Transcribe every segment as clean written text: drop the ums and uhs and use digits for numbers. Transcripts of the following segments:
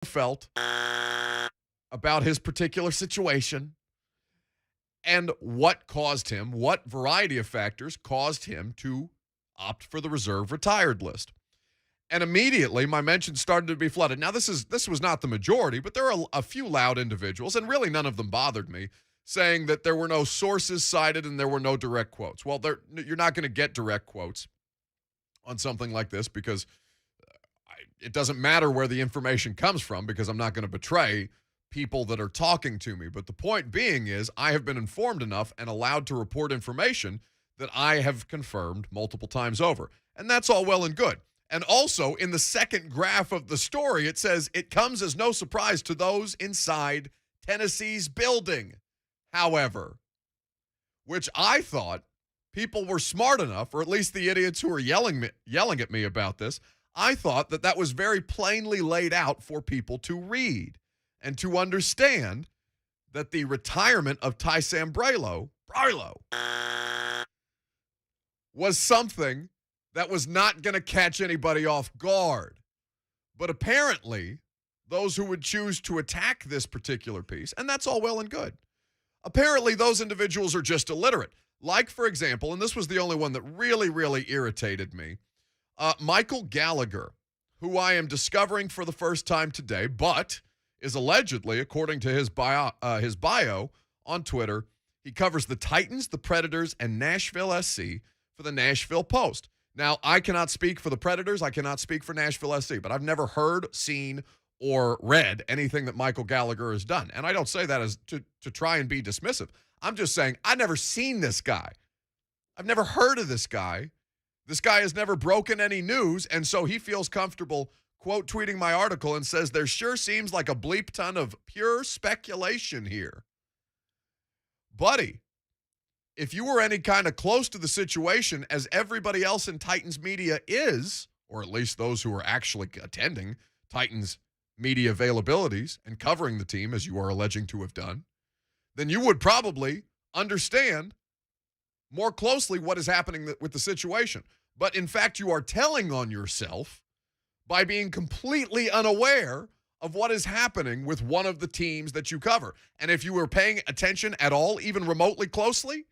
felt about his particular situation and what variety of factors caused him to opt for the reserve retired list. And immediately my mentions started to be flooded. Now, this was not the majority, but there are a few loud individuals, and really none of them bothered me, saying that there were no sources cited and there were no direct quotes. Well, you're not going to get direct quotes on something like this because it doesn't matter where the information comes from because I'm not going to betray people that are talking to me. But the point being is I have been informed enough and allowed to report information that I have confirmed multiple times over. And that's all well and good. And also, in the second graph of the story, it says, it comes as no surprise to those inside Tennessee's building, however, which I thought people were smart enough, or at least the idiots who were yelling at me about this, I thought that was very plainly laid out for people to read and to understand that the retirement of Ty Sambrailo was something that was not going to catch anybody off guard. But apparently, those who would choose to attack this particular piece, and that's all well and good, apparently those individuals are just illiterate. Like, for example, and this was the only one that really, really irritated me, Michael Gallagher, who I am discovering for the first time today, but is allegedly, according to his bio on Twitter, he covers the Titans, the Predators, and Nashville SC for the Nashville Post. Now, I cannot speak for the Predators. I cannot speak for Nashville SC, but I've never heard, seen, or read anything that Michael Gallagher has done. And I don't say that as to try and be dismissive. I'm just saying I've never seen this guy. I've never heard of this guy. This guy has never broken any news, and so he feels comfortable quote tweeting my article and says, there sure seems like a bleep ton of pure speculation here. Buddy, if you were any kind of close to the situation as everybody else in Titans media is, or at least those who are actually attending Titans media availabilities and covering the team as you are alleging to have done, then you would probably understand more closely what is happening with the situation. But in fact, you are telling on yourself by being completely unaware of what is happening with one of the teams that you cover. And if you were paying attention at all, even remotely closely,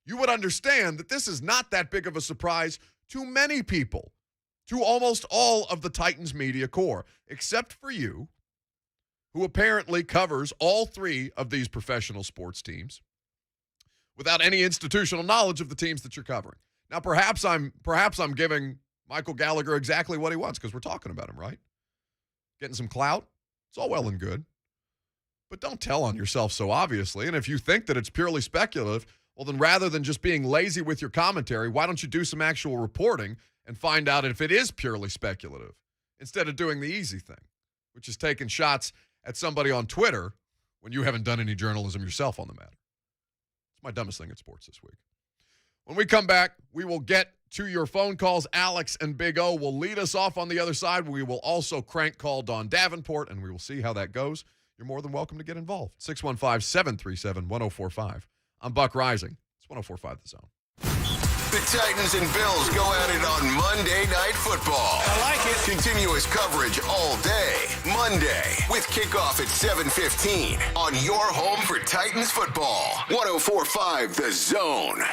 you would understand that this is not that big of a surprise to many people, to almost all of the Titans media corps, except for you, who apparently covers all three of these professional sports teams without any institutional knowledge of the teams that you're covering. Now, perhaps I'm giving Michael Gallagher exactly what he wants because we're talking about him, right? Getting some clout. It's all well and good. But don't tell on yourself so obviously. And if you think that it's purely speculative, well, then rather than just being lazy with your commentary, why don't you do some actual reporting and find out if it is purely speculative instead of doing the easy thing, which is taking shots at somebody on Twitter when you haven't done any journalism yourself on the matter. It's my dumbest thing in sports this week. When we come back, we will get to your phone calls. Alex and Big O will lead us off on the other side. We will also crank call Don Davenport, and we will see how that goes. You're more than welcome to get involved. 615-737-1045. I'm Buck Reising. It's 1045 The Zone. The Titans and Bills go at it on Monday Night Football. I like it. Continuous coverage all day. Monday with kickoff at 7:15 on your home for Titans football. 1045 The Zone.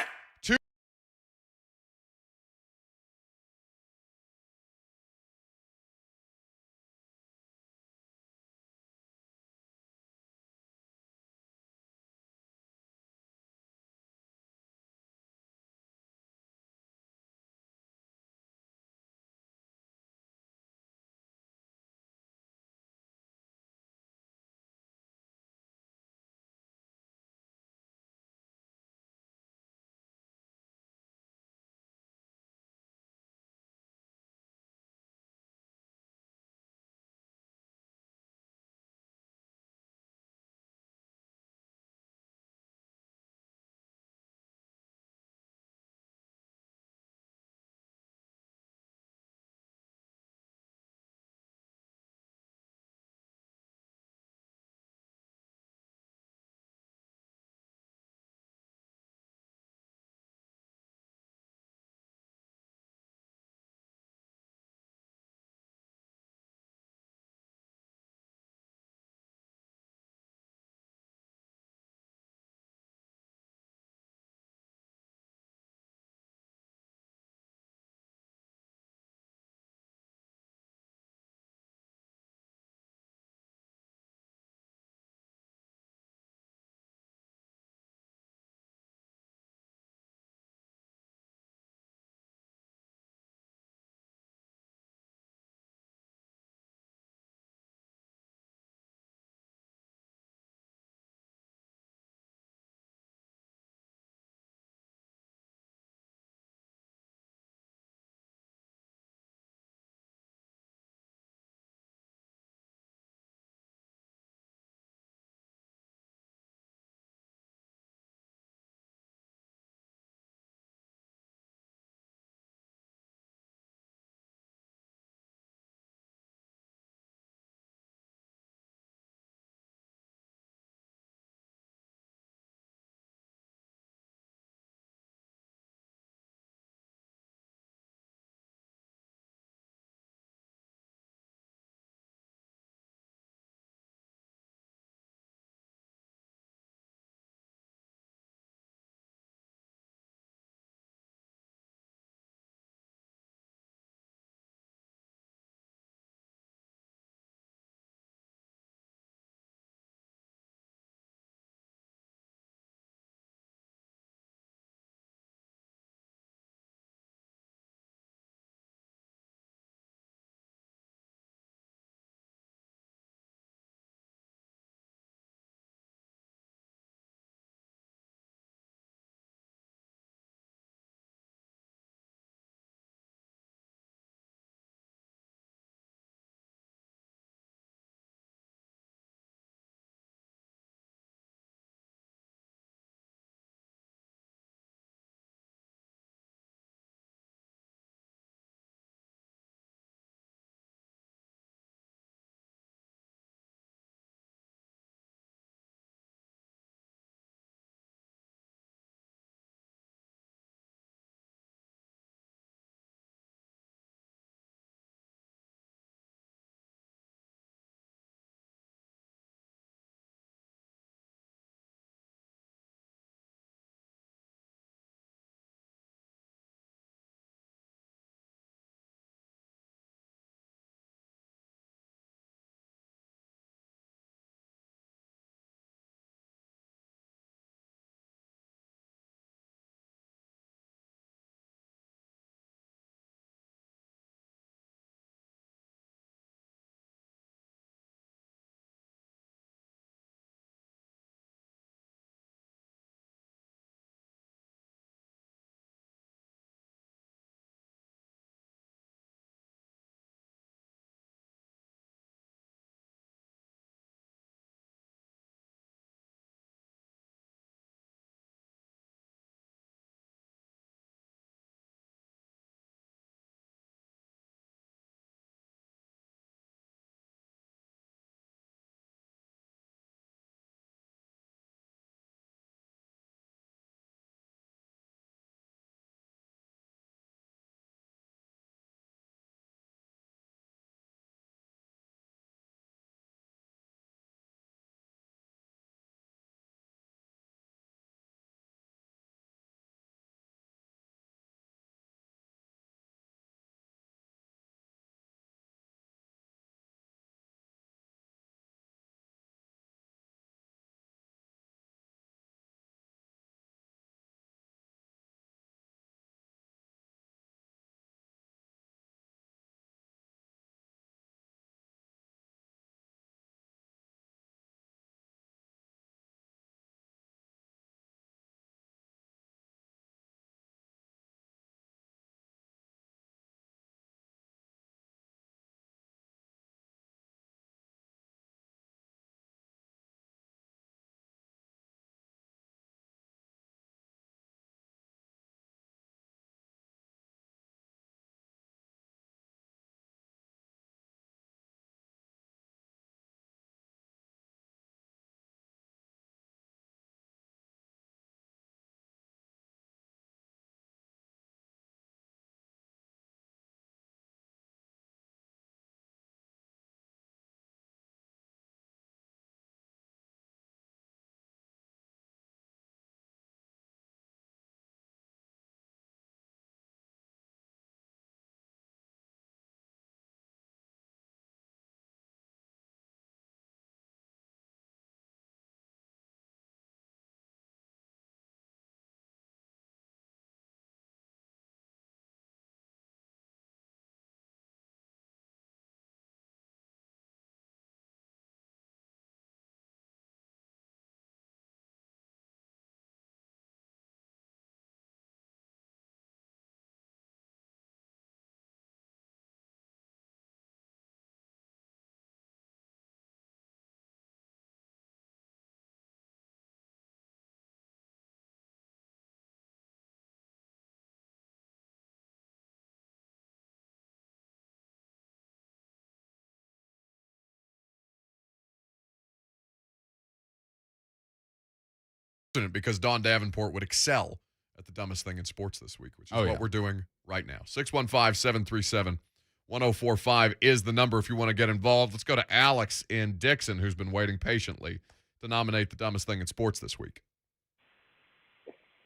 because Don Davenport would excel at the dumbest thing in sports this week, which is what we're doing right now. 615-737-1045 is the number if you want to get involved. Let's go to Alex in Dixon, who's been waiting patiently to nominate the dumbest thing in sports this week.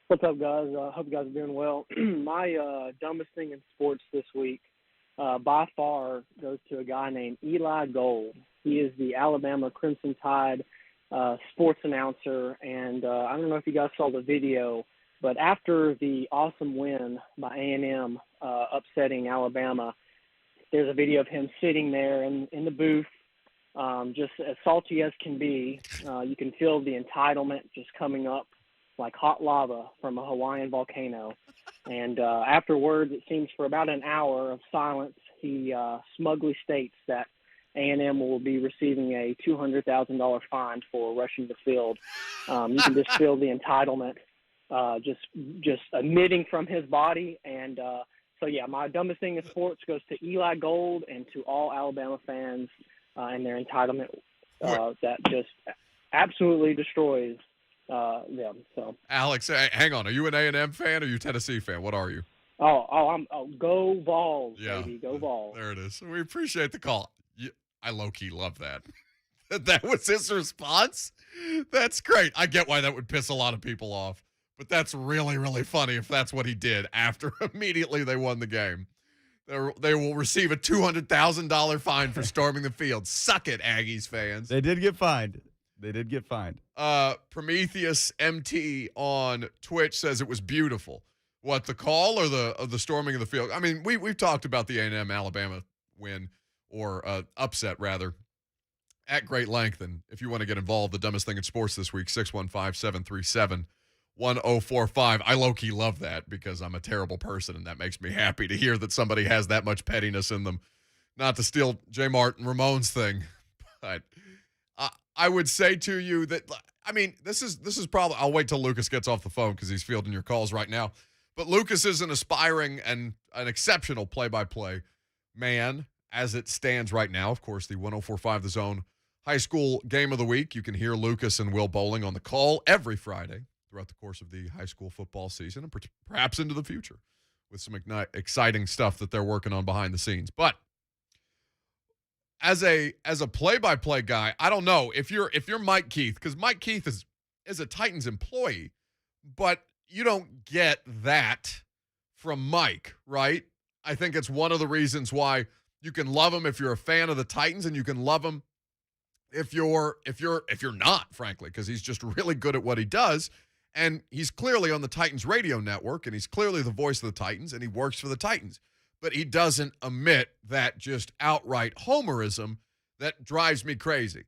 What's up, guys? Hope you guys are doing well. My dumbest thing in sports this week by far goes to a guy named Eli Gold. He is the Alabama Crimson Tide sports announcer, and I don't know if you guys saw the video, but after the awesome win by A&M upsetting Alabama, there's a video of him sitting there in the booth, just as salty as can be. You can feel the entitlement just coming up like hot lava from a Hawaiian volcano. And afterwards, it seems for about an hour of silence, he smugly states that A&M will be receiving a $200,000 fine for rushing the field. You can just feel the entitlement just emitting from his body. And so, yeah, my dumbest thing in sports goes to Eli Gold and to all Alabama fans and their entitlement that just absolutely destroys them. So, Alex, hang on. Are you an A&M fan or are you a Tennessee fan? What are you? I'm go Vols, baby. Go Vols. There it is. We appreciate the call. I low-key love that. That was his response? That's great. I get why that would piss a lot of people off, but that's really, really funny if that's what he did after immediately they won the game. They will receive a $200,000 fine for storming the field. Suck it, Aggies fans. They did get fined. Prometheus MT on Twitch says it was beautiful. What, the call or the storming of the field? I mean, we've talked about the A&M Alabama win or upset rather at great length. And if you want to get involved, the dumbest thing in sports this week, 615-737-1045. I low-key love that because I'm a terrible person, and that makes me happy to hear that somebody has that much pettiness in them. Not to steal J. Martin Ramon's thing, but I would say to you that, I mean, this is probably, I'll wait till Lucas gets off the phone because he's fielding your calls right now. But Lucas is an aspiring and an exceptional play-by-play man as it stands right now. Of course, the 104.5 The Zone high school game of the week. You can hear Lucas and Will Bowling on the call every Friday throughout the course of the high school football season and perhaps into the future with some exciting stuff that they're working on behind the scenes. But as a play-by-play guy, I don't know if you're Mike Keith, because Mike Keith is a Titans employee, but you don't get that from Mike, right? I think it's one of the reasons why you can love him if you're a fan of the Titans, and you can love him if you're not, frankly, because he's just really good at what he does. And he's clearly on the Titans radio network, and he's clearly the voice of the Titans, and he works for the Titans. But he doesn't omit that just outright homerism that drives me crazy.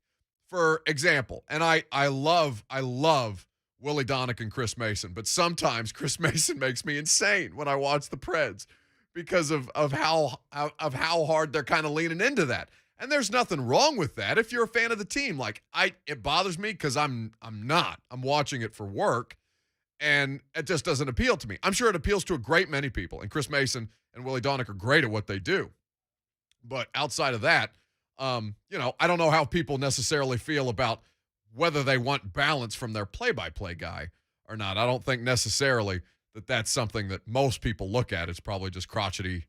For example, and I love Willie Donick and Chris Mason, but sometimes Chris Mason makes me insane when I watch the Preds because of how hard they're kind of leaning into that. And there's nothing wrong with that if you're a fan of the team. Like, it bothers me because I'm not. I'm watching it for work, and it just doesn't appeal to me. I'm sure it appeals to a great many people, and Chris Mason and Willie Donick are great at what they do. But outside of that, I don't know how people necessarily feel about whether they want balance from their play-by-play guy or not. I don't think necessarily that that's something that most people look at. It's probably just crotchety,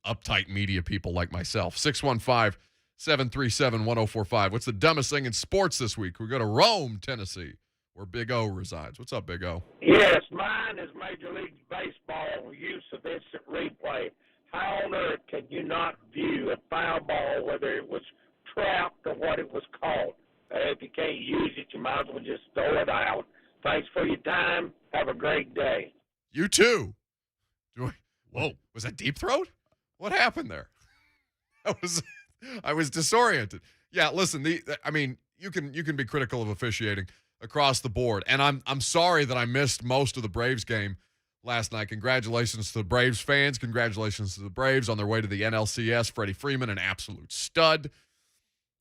uptight media people like myself. 615-737-1045. What's the dumbest thing in sports this week? We go to Rome, Tennessee, where Big O resides. What's up, Big O? Yes, mine is Major League Baseball use of instant replay. How on earth can you not view a foul ball, whether it was trapped or what it was caught? If you can't use it, you might as well just throw it out. Thanks for your time. Have a great day. You too. Whoa, was that deep throat? What happened there? I was disoriented. Yeah, listen, you can be critical of officiating across the board, and I'm sorry that I missed most of the Braves game last night. Congratulations to the Braves fans. Congratulations to the Braves on their way to the NLCS. Freddie Freeman, an absolute stud,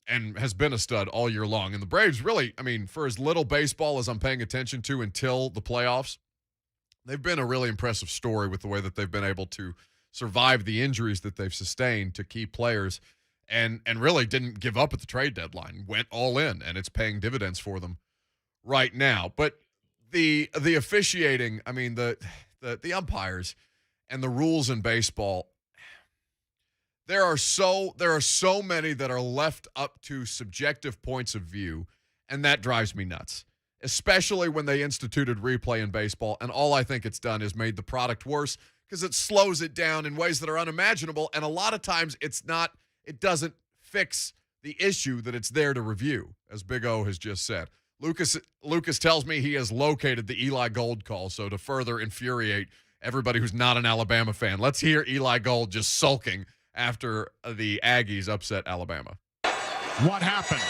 and has been a stud all year long. And the Braves really, for as little baseball as I'm paying attention to until the playoffs, they've been a really impressive story with the way that they've been able to survive the injuries that they've sustained to key players and really didn't give up at the trade deadline, went all in, and it's paying dividends for them right now. But the officiating, I mean, the umpires and the rules in baseball, there are so many that are left up to subjective points of view, and that drives me nuts. Especially when they instituted replay in baseball, and all I think it's done is made the product worse because it slows it down in ways that are unimaginable, and a lot of times it doesn't fix the issue that it's there to review, as Big O has just said. Lucas tells me he has located the Eli Gold call, so to further infuriate everybody who's not an Alabama fan, let's hear Eli Gold just sulking after the Aggies upset Alabama. What happens?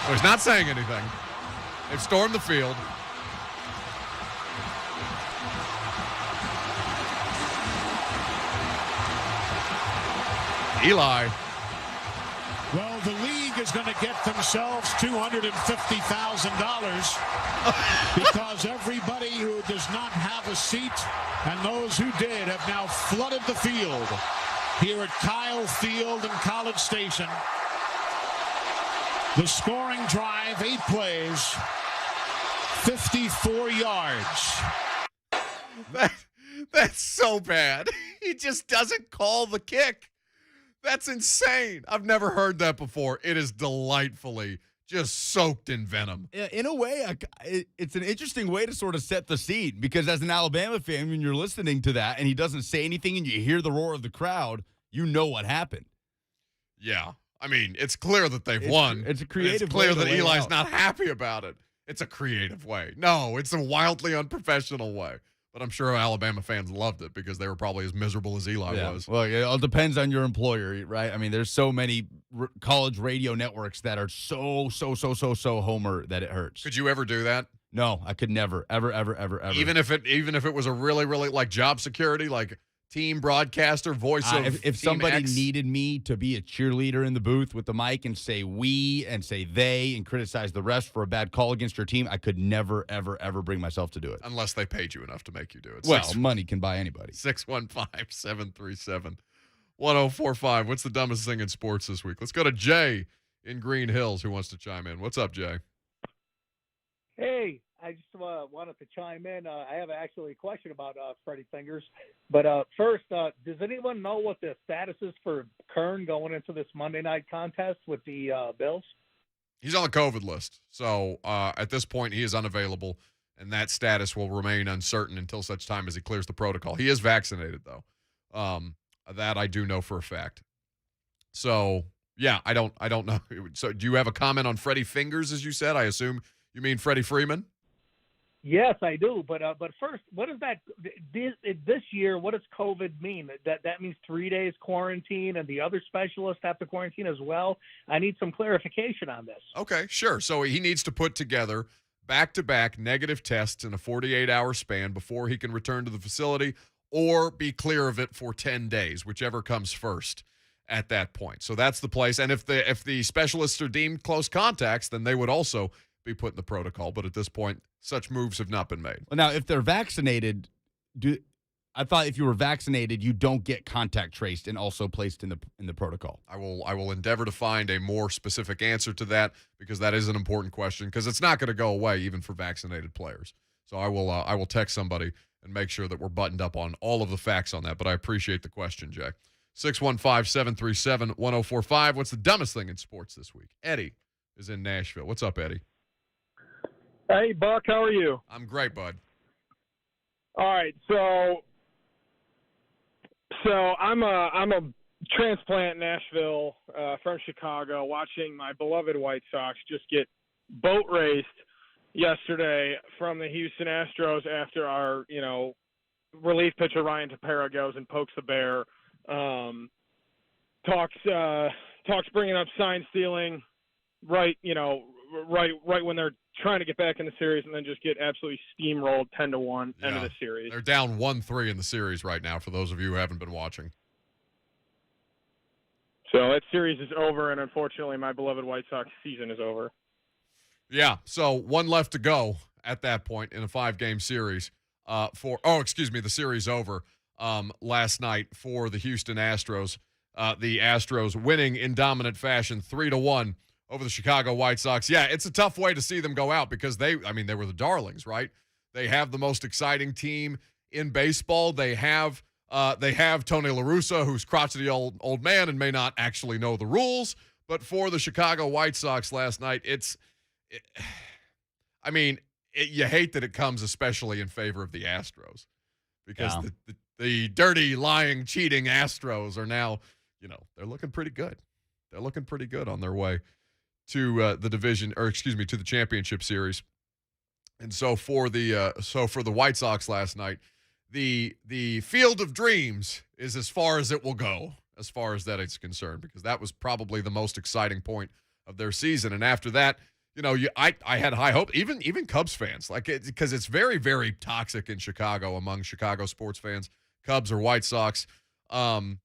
So he's not saying anything. They've stormed the field. Eli. Well, the league is going to get themselves $250,000 because everybody who does not have a seat and those who did have now flooded the field here at Kyle Field and College Station. The scoring drive, 8 plays, 54 yards. That's so bad. He just doesn't call the kick. That's insane. I've never heard that before. It is delightfully just soaked in venom. In a way, it's an interesting way to sort of set the scene because as an Alabama fan, when you're listening to that and he doesn't say anything and you hear the roar of the crowd, you know what happened. Yeah. I mean, it's clear that they've won. It's a creative It's clear way to that lay it Eli's out. not happy about it. It's a creative way. No, it's a wildly unprofessional way. But I'm sure Alabama fans loved it because they were probably as miserable as Eli was. Well, it all depends on your employer, right? I mean, there's so many college radio networks that are so homer that it hurts. Could you ever do that? No, I could never, ever. Even if it was a really, really like job security, like team broadcaster, voice of if Team somebody X? needed me to be a cheerleader in the booth with the mic and say we and say they and criticize the rest for a bad call against your team, I could never, ever bring myself to do it. Unless they paid you enough to make you do it. Well, money can buy anybody. 615-737-1045. What's the dumbest thing in sports this week? Let's go to Jay in Green Hills who wants to chime in. What's up, Jay? Hey, I just wanted to chime in. I have actually a question about Freddie Fingers. But first, does anyone know what the status is for Kern going into this Monday night contest with the Bills? He's on the COVID list. So at this point, he is unavailable, and that status will remain uncertain until such time as he clears the protocol. He is vaccinated, though. That I do know for a fact. So, yeah, I don't know. So do you have a comment on Freddie Fingers, as you said? I assume you mean Freddie Freeman? Yes, I do. But first, what is that this year? What does COVID mean? That means 3 days quarantine, and the other specialists have to quarantine as well. I need some clarification on this. Okay, sure. So he needs to put together back-to-back negative tests in a 48-hour span before he can return to the facility or be clear of it for 10 days, whichever comes first at that point. So that's the place. And if the specialists are deemed close contacts, then they would also be put in the protocol. But at this point, such moves have not been made. Well, now, if they're vaccinated, I thought if you were vaccinated, you don't get contact traced and also placed in the protocol. I will endeavor to find a more specific answer to that because that is an important question because it's not going to go away even for vaccinated players. So I will text somebody and make sure that we're buttoned up on all of the facts on that. But I appreciate the question, Jay. 615-737-1045. What's the dumbest thing in sports this week? Eddie is in Nashville. What's up, Eddie? Hey, Buck, how are you? I'm great, bud. All right, so I'm a transplant in Nashville from Chicago, watching my beloved White Sox just get boat raced yesterday from the Houston Astros after our relief pitcher Ryan Tepera goes and pokes the bear. Talks bringing up sign stealing, right when they're trying to get back in the series, and then just get absolutely steamrolled 10-1 end of the series. They're down 1-3 in the series right now. For those of you who haven't been watching, so that series is over, and unfortunately, my beloved White Sox season is over. Yeah, so one left to go at that point in a 5-game series the series over last night for the Houston Astros. The Astros winning in dominant fashion 3-1 over the Chicago White Sox. Yeah, it's a tough way to see them go out because they were the darlings, right? They have the most exciting team in baseball. They have Tony La Russa, who's crotchety old man and may not actually know the rules. But for the Chicago White Sox last night, you hate that it comes especially in favor of the Astros because the dirty, lying, cheating Astros are now, they're looking pretty good. They're looking pretty good on their way to the to the championship series. And so for the White Sox last night, the field of dreams is as far as it will go, as far as that is concerned, because that was probably the most exciting point of their season. And after that, I had high hope, even Cubs fans, because it's very, very toxic in Chicago among Chicago sports fans, Cubs or White Sox. And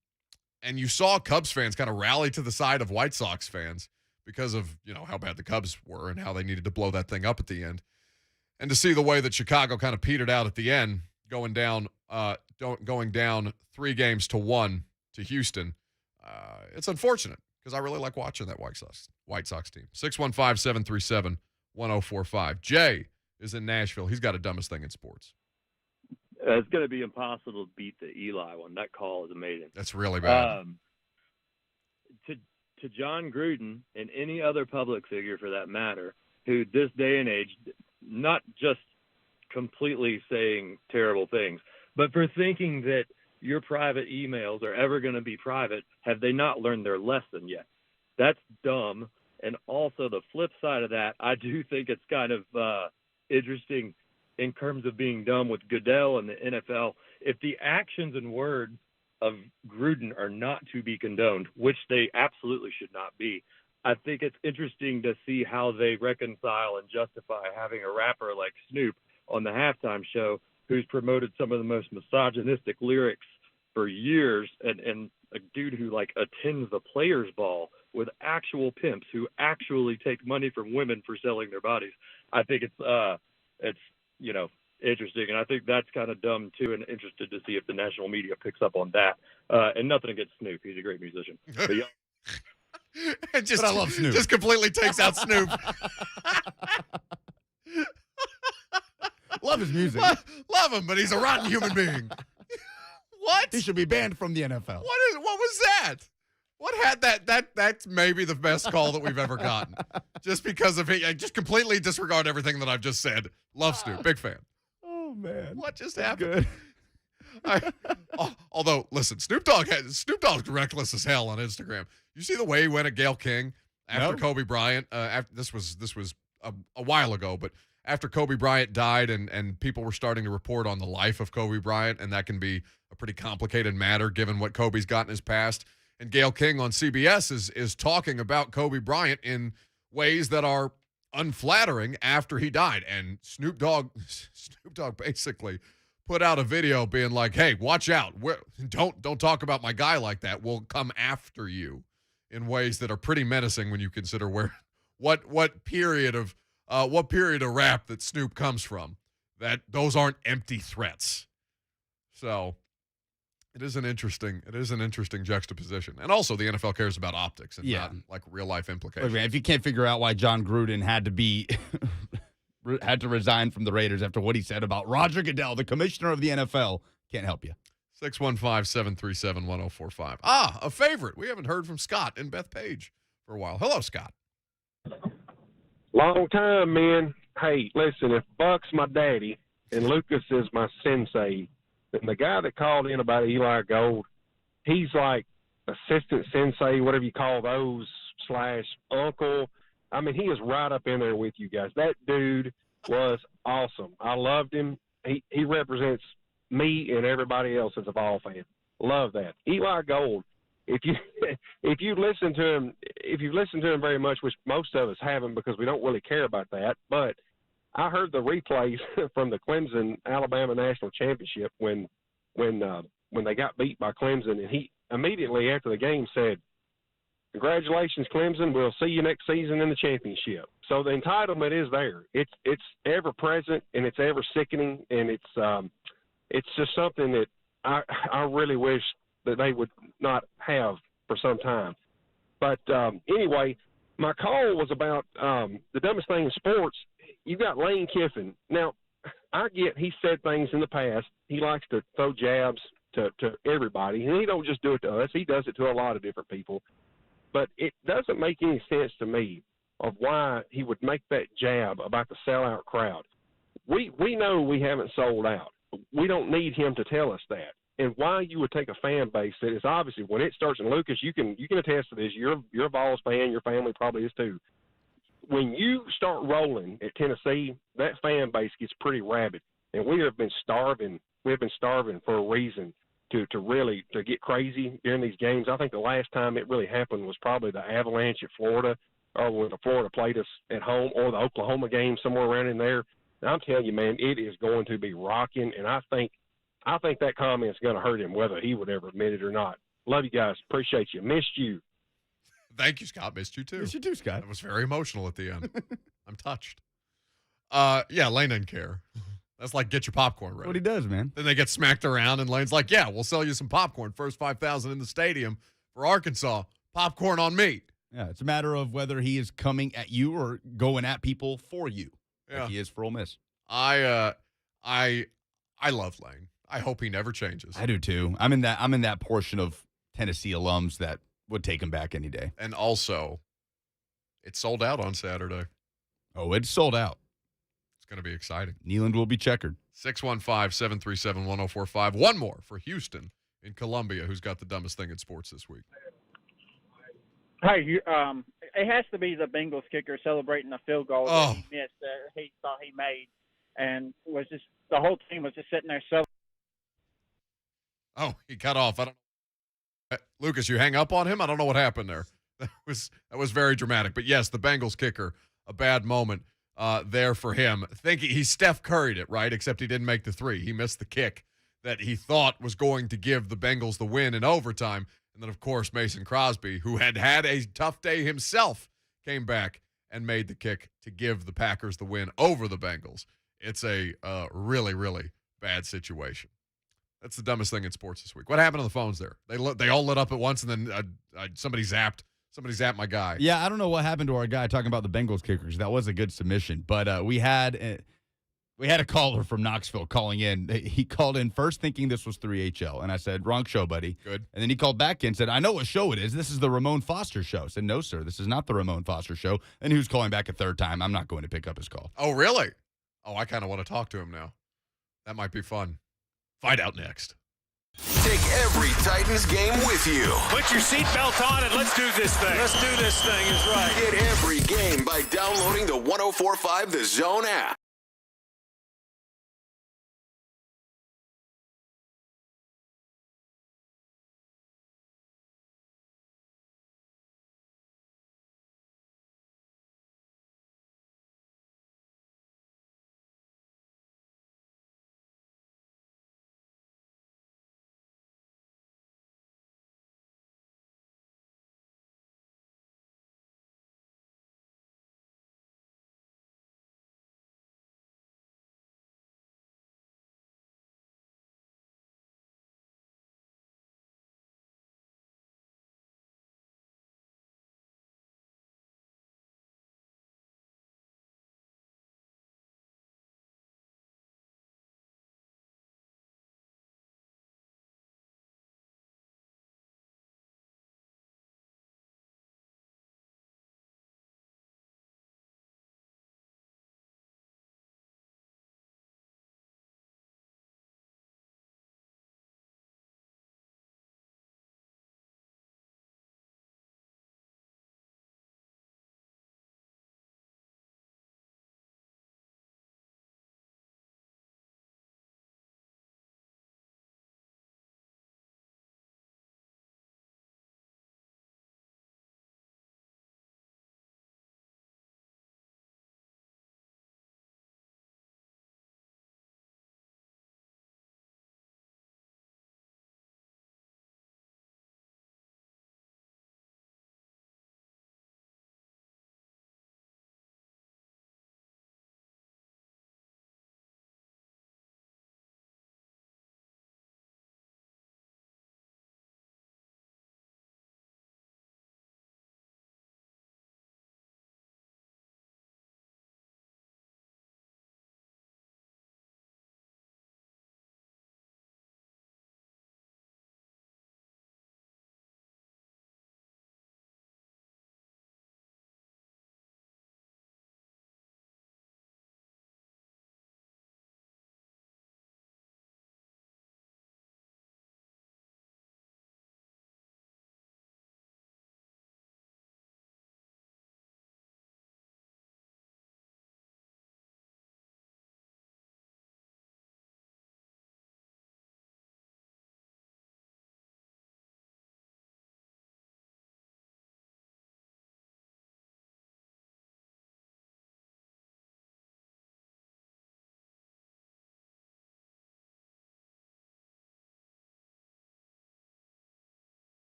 you saw Cubs fans kind of rally to the side of White Sox fans because of, how bad the Cubs were and how they needed to blow that thing up at the end. And to see the way that Chicago kind of petered out at the end, going down 3-1 to Houston, it's unfortunate because I really like watching that White Sox team. 615-737-1045. Jay is in Nashville. He's got a dumbest thing in sports. It's going to be impossible to beat the Eli one. That call is amazing. That's really bad. To John Gruden and any other public figure for that matter, who this day and age, not just completely saying terrible things, but for thinking that your private emails are ever going to be private, have they not learned their lesson yet? That's dumb. And also the flip side of that, I do think it's kind of interesting in terms of being dumb with Goodell and the NFL. If the actions and words of Gruden are not to be condoned, which they absolutely should not be, I think it's interesting to see how they reconcile and justify having a rapper like Snoop on the halftime show who's promoted some of the most misogynistic lyrics for years, and a dude who attends the Players Ball with actual pimps who actually take money from women for selling their bodies. I think it's interesting, and I think that's kind of dumb too, and interested to see if the national media picks up on that. And nothing against Snoop. He's a great musician. But yeah. But I love Snoop. Just completely takes out Snoop. Love his music. Love him, but he's a rotten human being. What? He should be banned from the NFL. What was that? What had that's maybe the best call that we've ever gotten. Just because of it. I just completely disregard everything that I've just said. Love Snoop. Big fan. Oh, man. What just happened? Good. Although, listen, Snoop Dogg's reckless as hell on Instagram. You see the way he went at Gayle King after Kobe Bryant? This was a while ago, but after Kobe Bryant died and people were starting to report on the life of Kobe Bryant, and that can be a pretty complicated matter given what Kobe's got in his past. And Gayle King on CBS is talking about Kobe Bryant in ways that are unflattering after he died. And Snoop Dogg basically put out a video being like, "Hey, watch out! Don't talk about my guy like that. We'll come after you," in ways that are pretty menacing when you consider what period of rap that Snoop comes from. That those aren't empty threats. So it is an interesting juxtaposition. And also the NFL cares about optics and not like real life implications. Look, man, if you can't figure out why John Gruden had to resign from the Raiders after what he said about Roger Goodell, the commissioner of the NFL, can't help you. 615-737-1045. A favorite. We haven't heard from Scott in Bethpage for a while. Hello, Scott. Long time, man. Hey, listen, if Buck's my daddy and Lucas is my sensei, then the guy that called in about Eli Gold, he's like assistant sensei, whatever you call those, / uncle. I mean, he is right up in there with you guys. That dude was awesome. I loved him. He represents me and everybody else as a Vol fan. Love that. Eli Gold. If you listen to him, if you've listened to him very much, which most of us haven't because we don't really care about that, but I heard the replays from the Clemson-Alabama National Championship when they got beat by Clemson, and he immediately after the game said, Congratulations, Clemson. We'll see you next season in the championship. So the entitlement is there. It's ever present, and it's ever sickening, and it's just something that I really wish that they would not have for some time. But anyway, my call was about the dumbest thing in sports. You got Lane Kiffin. Now, I get he said things in the past. He likes to throw jabs to everybody, and he don't just do it to us. He does it to a lot of different people. But it doesn't make any sense to me of why he would make that jab about the sellout crowd. We know we haven't sold out. We don't need him to tell us that. And why you would take a fan base that is obviously, when it starts, and Lucas, you can attest to this. You're a Vols fan. Your family probably is too. When you start rolling at Tennessee, that fan base gets pretty rabid. And we have been starving. We've been starving for a reason to really get crazy during these games. I think the last time it really happened was probably the Avalanche at Florida, or when Florida played us at home, or the Oklahoma game, somewhere around in there. And I'm telling you, man, it is going to be rocking. And I think that comment's going to hurt him, whether he would ever admit it or not. Love you guys. Appreciate you. Missed you. Thank you, Scott. Missed you, too. Missed you too, Scott. That was very emotional at the end. I'm touched. Yeah, Lane didn't care. That's like, get your popcorn ready. What he does, man. Then they get smacked around, and Lane's like, yeah, we'll sell you some popcorn. First 5,000 in the stadium for Arkansas. Popcorn on me. Yeah, it's a matter of whether he is coming at you or going at people for you. Yeah. Like he is for Ole Miss. I love Lane. I hope he never changes. I do too. I'm in that portion of Tennessee alums that would take him back any day. And also, it's sold out on Saturday. Oh, it's sold out. It's going to be exciting. Neyland will be checkered. 615-737-1045. One more for Houston in Columbia, who's got the dumbest thing in sports this week. Hey, it has to be the Bengals kicker celebrating the field goal that he missed that he thought he made, and was just the whole team was just sitting there celebrating. Oh, he cut off. I don't. Lucas, you hang up on him? I don't know what happened there. That was very dramatic. But yes, the Bengals kicker, a bad moment there for him. He Steph Curry'd it, right? Except he didn't make the three. He missed the kick that he thought was going to give the Bengals the win in overtime. And then, of course, Mason Crosby, who had a tough day himself, came back and made the kick to give the Packers the win over the Bengals. It's a really, really bad situation. That's the dumbest thing in sports this week. What happened on the phones there? They all lit up at once, and then somebody zapped my guy. Yeah, I don't know what happened to our guy talking about the Bengals kickers. That was a good submission, but we had a caller from Knoxville calling in. He called in first thinking this was 3HL, and I said, wrong show, buddy. Good. And then he called back in and said, I know what show it is. This is the Ramon Foster show. I said, no, sir, this is not the Ramon Foster show. And he was calling back a third time. I'm not going to pick up his call. Oh, really? Oh, I kind of want to talk to him now. That might be fun. Find out next. Take every Titans game with you. Put your seatbelt on and let's do this thing. Let's do this thing is right. Get every game by downloading the 104.5 The Zone app.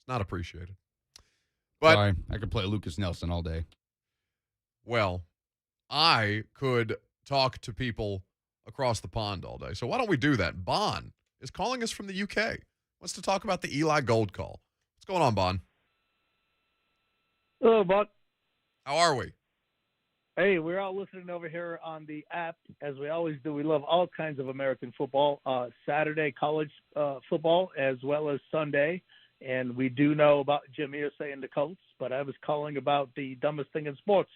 It's not appreciated. But Sorry, I could play Lucas Nelson all day. Well, I could talk to people across the pond all day. So why don't we do that? Bon is calling us from the UK. Wants to talk about the Eli Gold call. What's going on, Bon? Hello, Buck. How are we? Hey, we're all listening over here on the app, as we always do. We love all kinds of American football, Saturday college football, as well as Sunday. And we do know about Jim Irsay and the Colts, but I was calling about the dumbest thing in sports,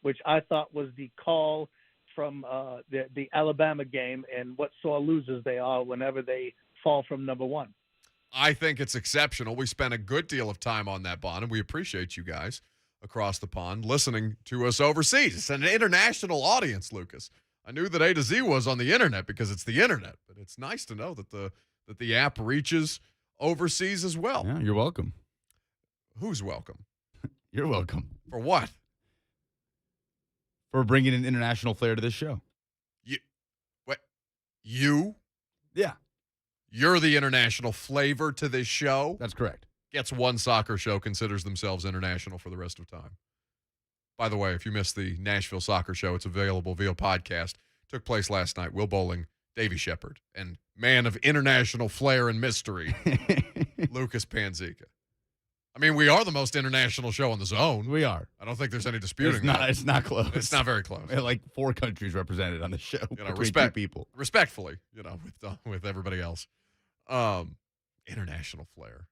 which I thought was the call from the Alabama game and what sore losers they are whenever they fall from number one. I think it's exceptional. We spent a good deal of time on that, Bon, and we appreciate you guys across the pond listening to us overseas. It's an international audience, Lucas. I knew that A to Z was on the internet because it's the internet, but it's nice to know that the app reaches overseas as well. Yeah, you're welcome. Who's welcome? You're welcome. For what? For bringing an international flair to this show. You? Yeah. You're the international flavor to this show? That's correct. Gets one soccer show, considers themselves international for the rest of time. By the way, if you missed the Nashville Soccer Show, it's available via podcast. Took place last night. Will Bowling, Davey Shepard, and man of international flair and mystery, Lucas Panzica. I mean, we are the most international show on the zone. We are. I don't think there's any disputing that. It's not close. It's not very close. We have like 4 countries represented on the show. Respect 2 people. Respectfully, with everybody else. International flair.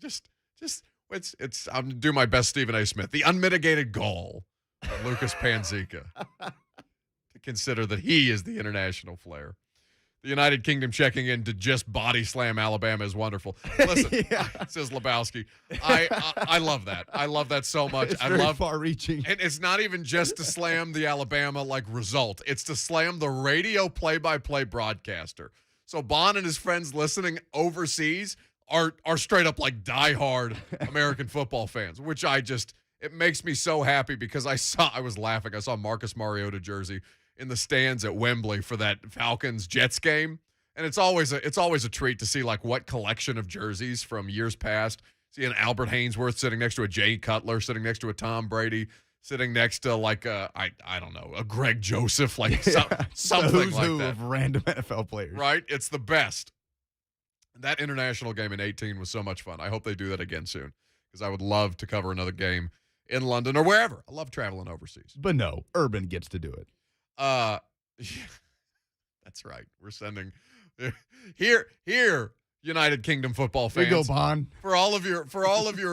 Just it's I'm gonna do my best Stephen A. Smith. The unmitigated gall of Lucas Panzica to consider that he is the international flair. The United Kingdom checking in to just body slam Alabama is wonderful. Listen, says Lebowski. I love that. I love that so much. It's very far-reaching. And it's not even just to slam the Alabama result. It's to slam the radio play-by-play broadcaster. So Bon and his friends listening overseas are straight up diehard American football fans, which it makes me so happy because I was laughing. I saw Marcus Mariota jersey in the stands at Wembley for that Falcons-Jets game. And it's always a treat to see what collection of jerseys from years past. Seeing Albert Haynesworth sitting next to a Jay Cutler, sitting next to a Tom Brady, sitting next to I don't know, a Greg Joseph, something like that. Of random NFL players. Right? It's the best. That international game in 2018 was so much fun. I hope they do that again soon because I would love to cover another game in London or wherever. I love traveling overseas. But no, Urban gets to do it. Yeah, that's right. We're sending here, United Kingdom football fans. Here you go, Bon. For all of your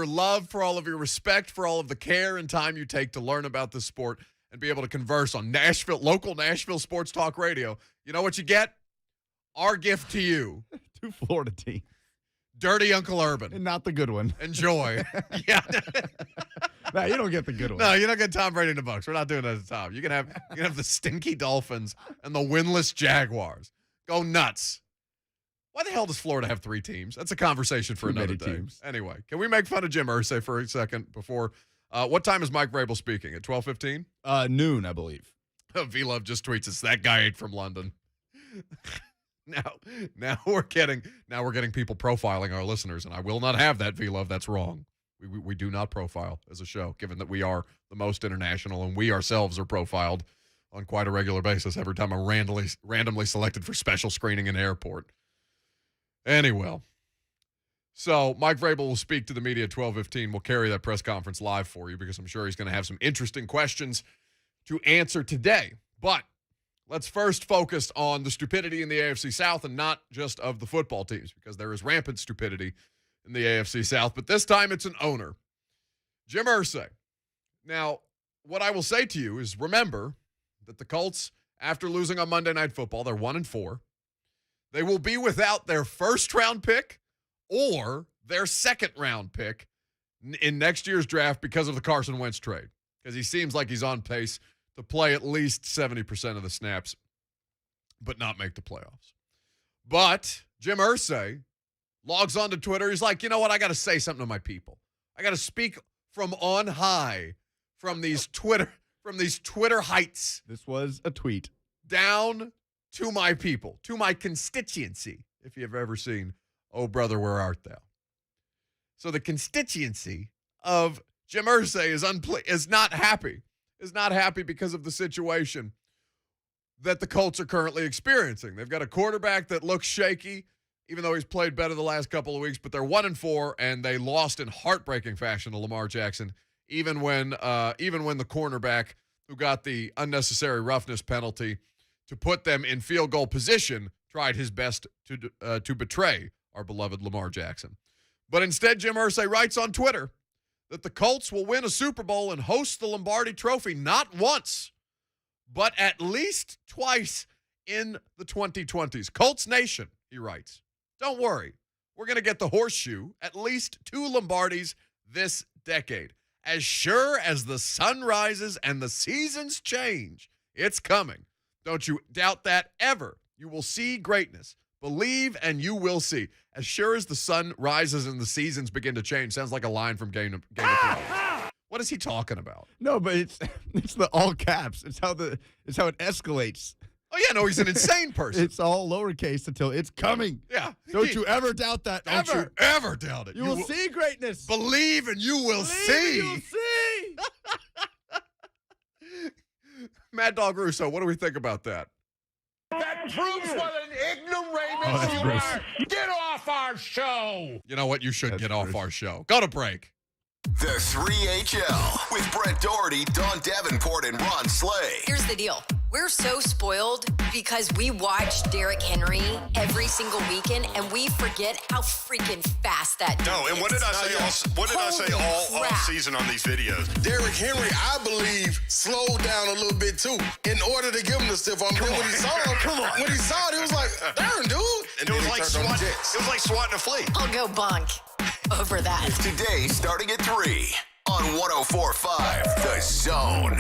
love, for all of your respect, for all of the care and time you take to learn about this sport and be able to converse on local Nashville sports talk radio. You know what you get? Our gift to you. 2 Florida teams. Dirty Uncle Urban. And not the good one. Enjoy. Yeah. No, you don't get the good one. No, you don't get Tom Brady and the Bucs. We're not doing that at the top. You can have the stinky Dolphins and the winless Jaguars. Go nuts. Why the hell does Florida have 3 teams? That's a conversation for another day. Teams. Anyway, can we make fun of Jim Irsay for a second before? What time is Mike Vrabel speaking? At 12:15? Noon, I believe. V-Love just tweets us, that guy ate from London. Now we're getting people profiling our listeners, and I will not have that, V-Love. That's wrong. We do not profile as a show, given that we are the most international, and we ourselves are profiled on quite a regular basis every time I'm randomly selected for special screening in an airport. Anyway, so Mike Vrabel will speak to the media at 12:15. We'll carry that press conference live for you because I'm sure he's going to have some interesting questions to answer today. But let's first focus on the stupidity in the AFC South and not just of the football teams because there is rampant stupidity in the AFC South. But this time it's an owner, Jim Irsay. Now, what I will say to you is remember that the Colts, after losing on Monday Night Football, they're 1-4. They will be without their first-round pick or their second-round pick in next year's draft because of the Carson Wentz trade, because he seems like he's on pace to play at least 70% of the snaps but not make the playoffs. But Jim Irsay logs onto Twitter. He's like, you know what? I got to say something to my people. I got to speak from on high from these Twitter heights. This was a tweet. Down to my people, to my constituency, if you've ever seen Oh Brother, Where Art Thou? So the constituency of Jim Irsay is not happy. Is not happy because of the situation that the Colts are currently experiencing. They've got a quarterback that looks shaky, even though he's played better the last couple of weeks, but they're 1-4, and they lost in heartbreaking fashion to Lamar Jackson, even when the cornerback who got the unnecessary roughness penalty to put them in field goal position tried his best to betray our beloved Lamar Jackson. But instead, Jim Irsay writes on Twitter that the Colts will win a Super Bowl and host the Lombardi Trophy not once, but at least twice in the 2020s. Colts Nation, he writes, don't worry. We're going to get the horseshoe, at least 2 Lombardis this decade. As sure as the sun rises and the seasons change, it's coming. Don't you doubt that ever. You will see greatness. Believe and you will see. As sure as the sun rises and the seasons begin to change. Sounds like a line from Game of Thrones. What is he talking about? No, but it's the all caps. It's how it escalates. Oh, yeah, no, he's an insane person. It's all lowercase until it's coming. Yeah. Don't you ever doubt that. Ever doubt it. You will see greatness. Believe and you will see. You will see. Mad Dog Russo, what do we think about that? That proves what an ignoramus you are. Get off our show. You know what? You should get off our show. Go to break. The 3HL with Brett Doherty, Don Davenport, and Ron Slay. Here's the deal. We're so spoiled because we watch Derrick Henry every single weekend, and we forget how freaking fast that dude No, and what did I say all season on these videos? Derrick Henry, I believe, slowed down a little bit too in order to give him the stiff arm. Then when he saw it, when he saw it, it was like, darn, dude. And it was like swatting a flea. I'll go bonk over that. Today, starting at 3 on 104.5 The Zone.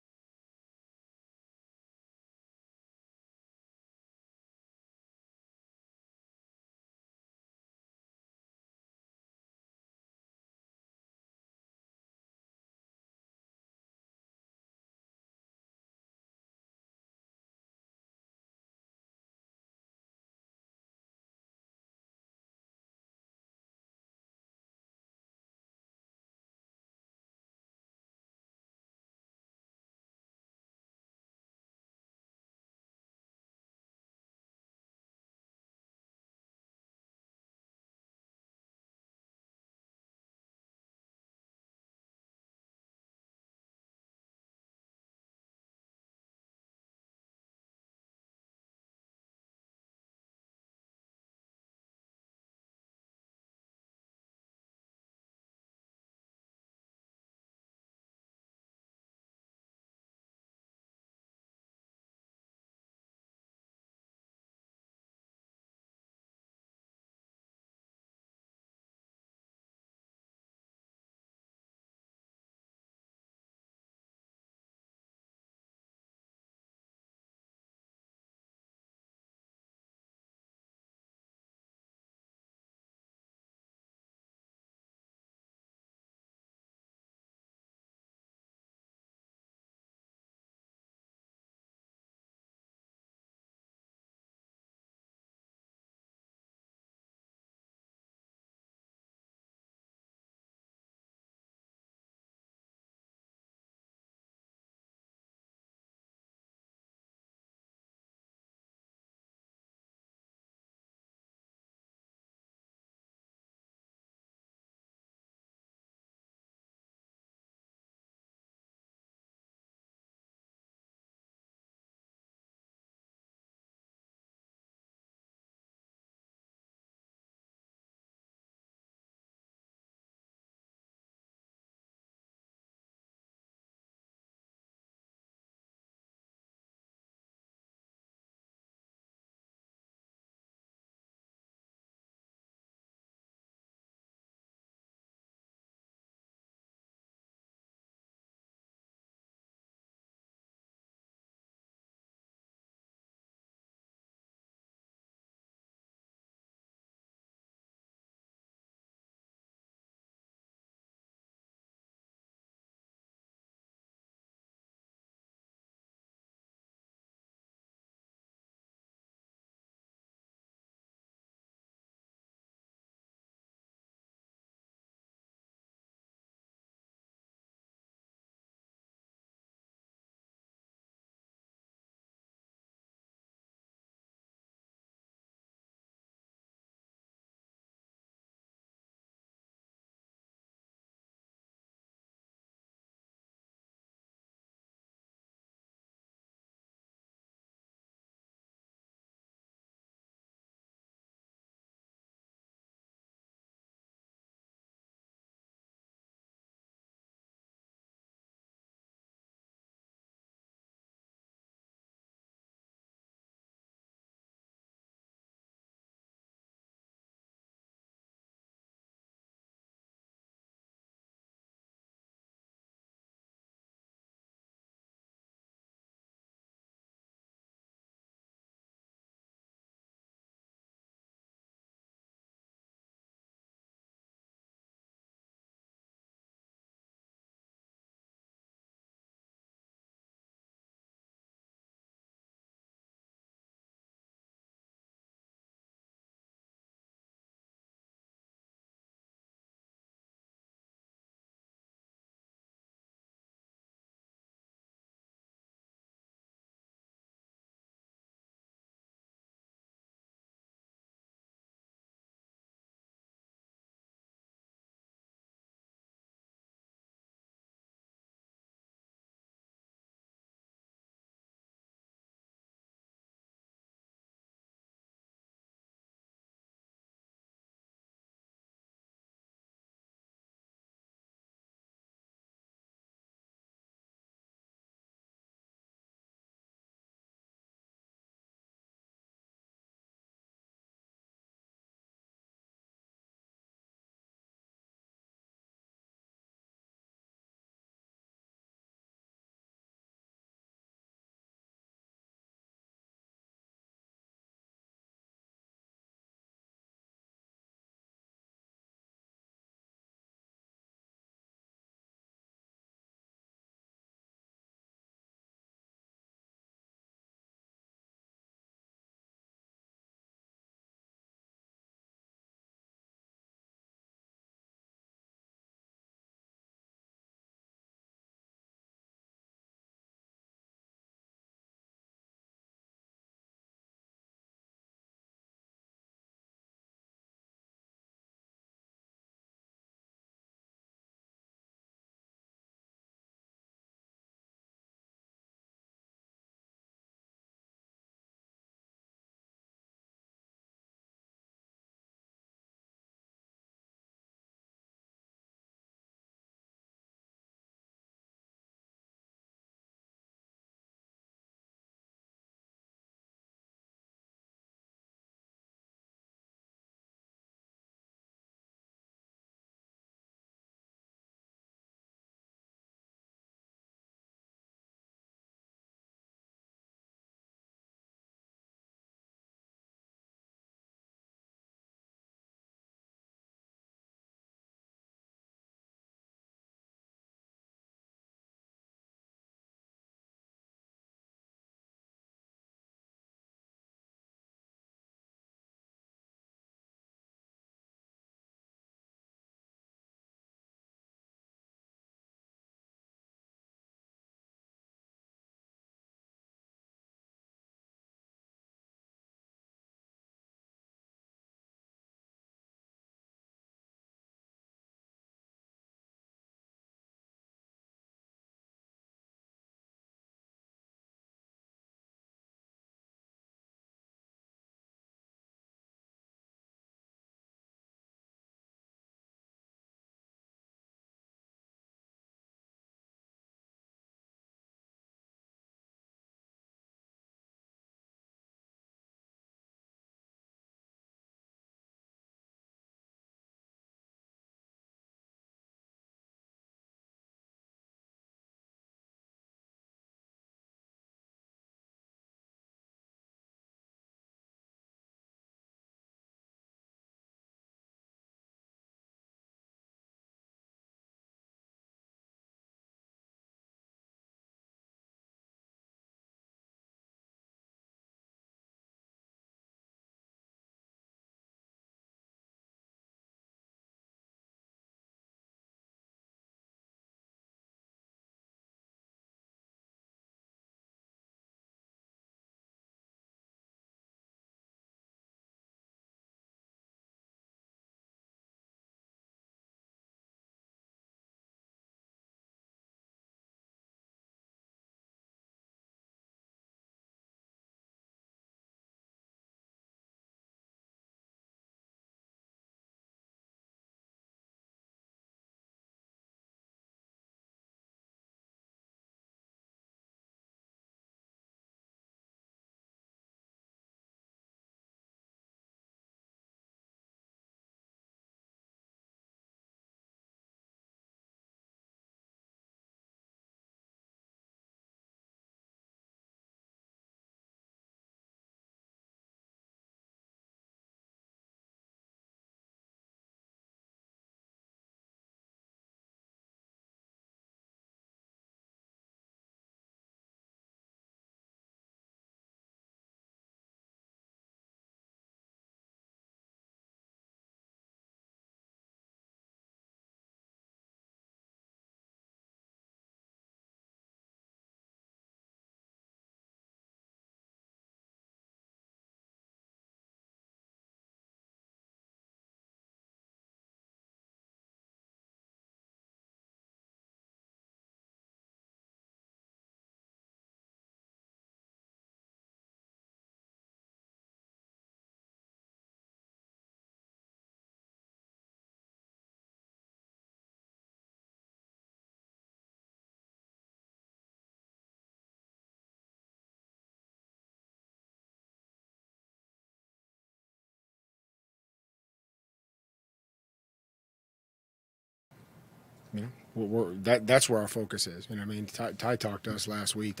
that's where our focus is. You know, I mean, Ty talked to us last week.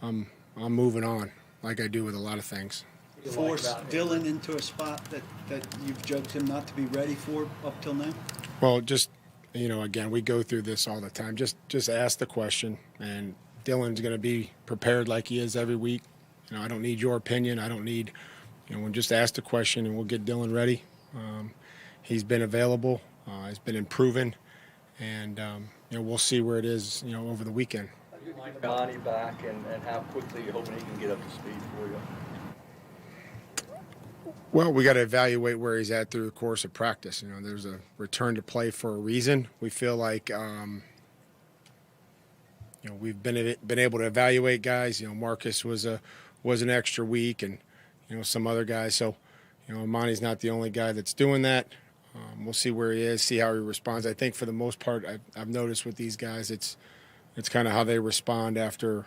I'm moving on like I do with a lot of things. Force Dylan into a spot that you've judged him not to be ready for up till now? Well, just, again, we go through this all the time. Just ask the question, and Dylan's going to be prepared like he is every week. I don't need your opinion. I don't need, we'll just ask the question, and we'll get Dylan ready. He's been available. He's been improving, and, we'll see where it is, over the weekend. You like Monty back, and how quickly you're hoping he can get up to speed for you? Well, we got to evaluate where he's at through the course of practice. There's a return to play for a reason. We feel like, we've been able to evaluate guys. Marcus was an extra week, and some other guys. So, Monty's not the only guy that's doing that. We'll see where he is, see how he responds. I think for the most part, I've noticed with these guys, it's kind of how they respond after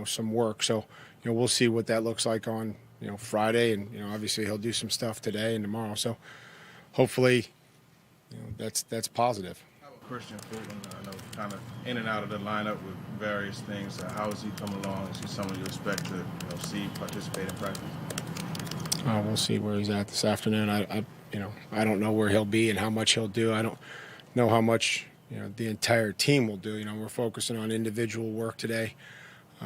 some work. So, we'll see what that looks like on Friday, and obviously he'll do some stuff today and tomorrow. So, hopefully, that's positive. Christian Fulton, kind of in and out of the lineup with various things. How is he coming along? Is he someone you expect to see participate in practice? We'll see where he's at this afternoon. I don't know where he'll be and how much he'll do. I don't know how much the entire team will do. We're focusing on individual work today.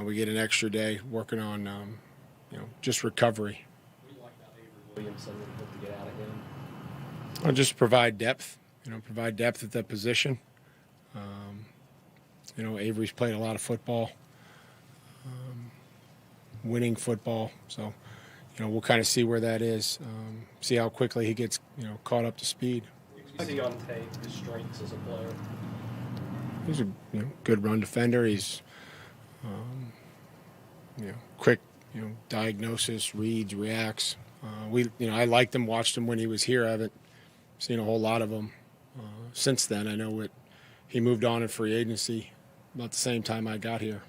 We get an extra day working on just recovery. What do you like about Avery Williamson and hope to get out of him? I'll just provide depth. Provide depth at that position. Avery's played a lot of football, winning football. So, we'll kind of see where that is, see how quickly he gets, caught up to speed. You see on tape his strengths as a player? He's a good run defender. He's, quick, diagnosis, reads, reacts. I liked him, watched him when he was here. I haven't seen a whole lot of him since then. I know he moved on in free agency about the same time I got here.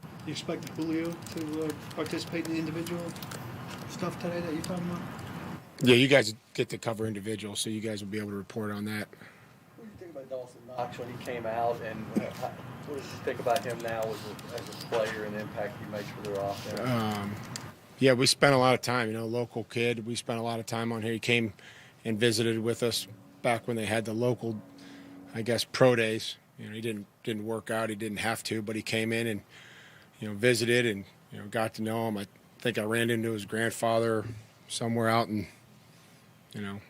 Do you expect Julio to participate in the individual stuff today that you're talking about? Yeah, you guys get to cover individuals, so you guys will be able to report on that. What do you think about Dawson Knox when he came out, and what do you think about him now as a player and the impact he makes for their offense? Yeah, we spent a lot of time, local kid. We spent a lot of time on here. He came and visited with us back when they had the local, pro days. He didn't work out. He didn't have to, but he came in and, visited and, got to know him. I think I ran into his grandfather somewhere out in,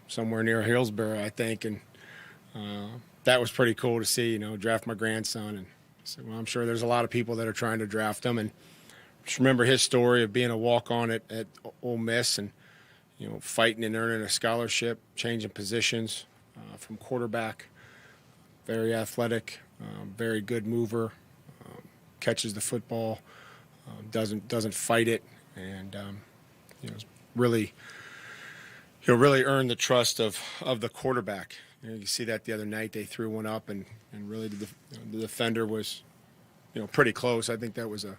somewhere near Hillsborough, I think. And that was pretty cool to see, draft my grandson. And so, I'm sure there's a lot of people that are trying to draft him. And just remember his story of being a walk-on at Ole Miss and, fighting and earning a scholarship, changing positions from quarterback. Very athletic, very good mover, catches the football, doesn't fight it, and really earned the trust of the quarterback. You see that the other night they threw one up, and really the defender was pretty close. I think that was a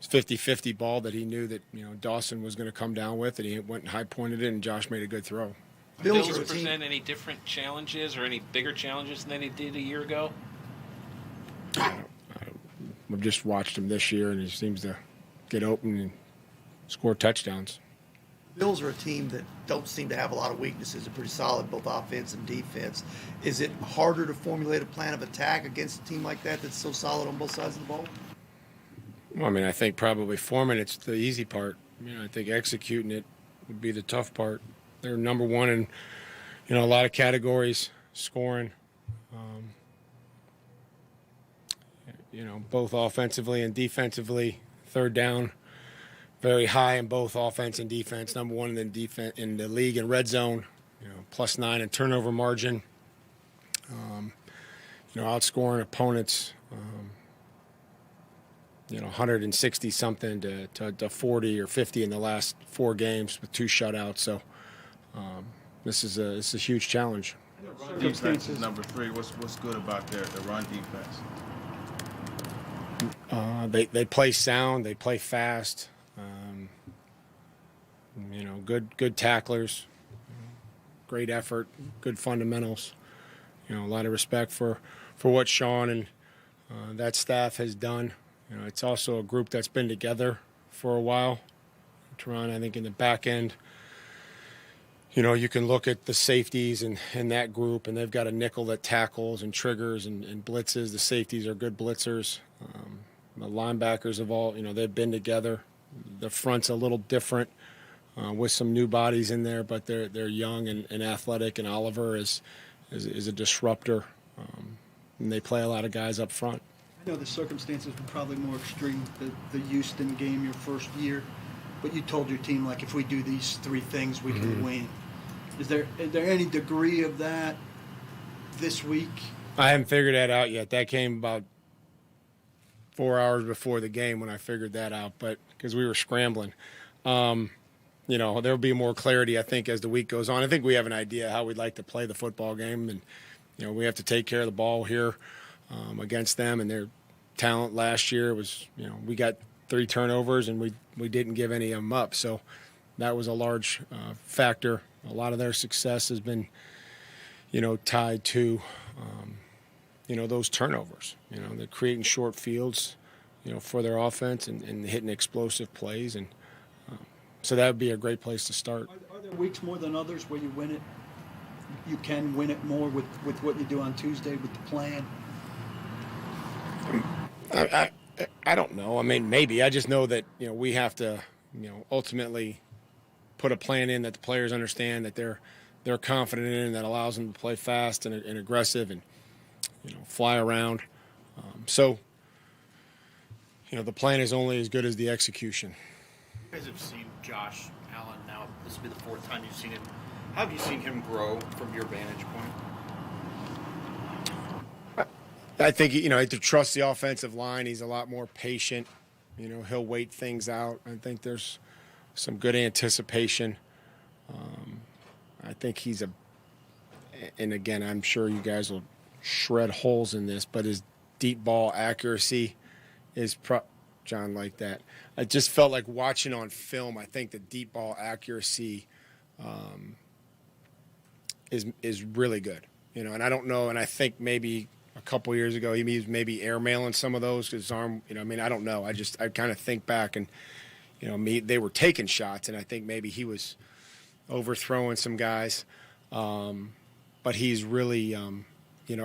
50-50 ball that he knew that Dawson was going to come down with, and he went and high pointed it, and Josh made a good throw. Bills present any different challenges or any bigger challenges than they did a year ago? I've just watched him this year, and he seems to get open and score touchdowns. Bills are a team that don't seem to have a lot of weaknesses. They're pretty solid, both offense and defense. Is it harder to formulate a plan of attack against a team like that that's so solid on both sides of the ball? Well, I think probably forming it's the easy part. I think executing it would be the tough part. They're number one in, a lot of categories, scoring, both offensively and defensively. Third down, very high in both offense and defense. Number one in the league in red zone, +9 in turnover margin. Outscoring opponents, 160 something to 40 or 50 in the last 4 games with 2 shutouts. So. This is a huge challenge. Run defense is number 3. What's good about the run defense? They play sound. They play fast. Good tacklers. Great effort. Good fundamentals. a lot of respect for what Sean and that staff has done. It's also a group that's been together for a while. Teron, I think in the back end, you can look at the safeties and that group, and they've got a nickel that tackles and triggers and blitzes. The safeties are good blitzers. The linebackers have all, they've been together. The front's a little different with some new bodies in there, but they're young and athletic, and Oliver is a disruptor, and they play a lot of guys up front. I know the circumstances were probably more extreme, the Houston game your first year, but you told your team, like, if we do these three things, we can win. Is there any degree of that this week? I haven't figured that out yet. That came about 4 hours before the game when I figured that out, but because we were scrambling. There'll be more clarity, I think, as the week goes on. I think we have an idea how we'd like to play the football game, and we have to take care of the ball here against them, and their talent last year was, we got 3 turnovers and we didn't give any of them up. So that was a large factor. A lot of their success has been, tied to, those turnovers. They're creating short fields, for their offense and hitting explosive plays. And so that would be a great place to start. Are there weeks more than others where you win it? You can win it more with what you do on Tuesday with the plan? I don't know. I mean, maybe. I just know that, we have to, ultimately put a plan in that the players understand, that they're confident in, that allows them to play fast and aggressive and, fly around. So, the plan is only as good as the execution. You guys have seen Josh Allen now. This will be the 4th time you've seen him. How have you seen him grow from your vantage point? I think, to trust the offensive line. He's a lot more patient. He'll wait things out. I think there's some good anticipation. I think he's and again, I'm sure you guys will shred holes in this, but his deep ball accuracy is John like that. I just felt like watching on film, I think the deep ball accuracy is really good. And I don't know, and I think maybe a couple years ago he was maybe airmailing some of those because his arm, I don't know. I kind of think back and, they were taking shots, and I think maybe he was overthrowing some guys. But he's really,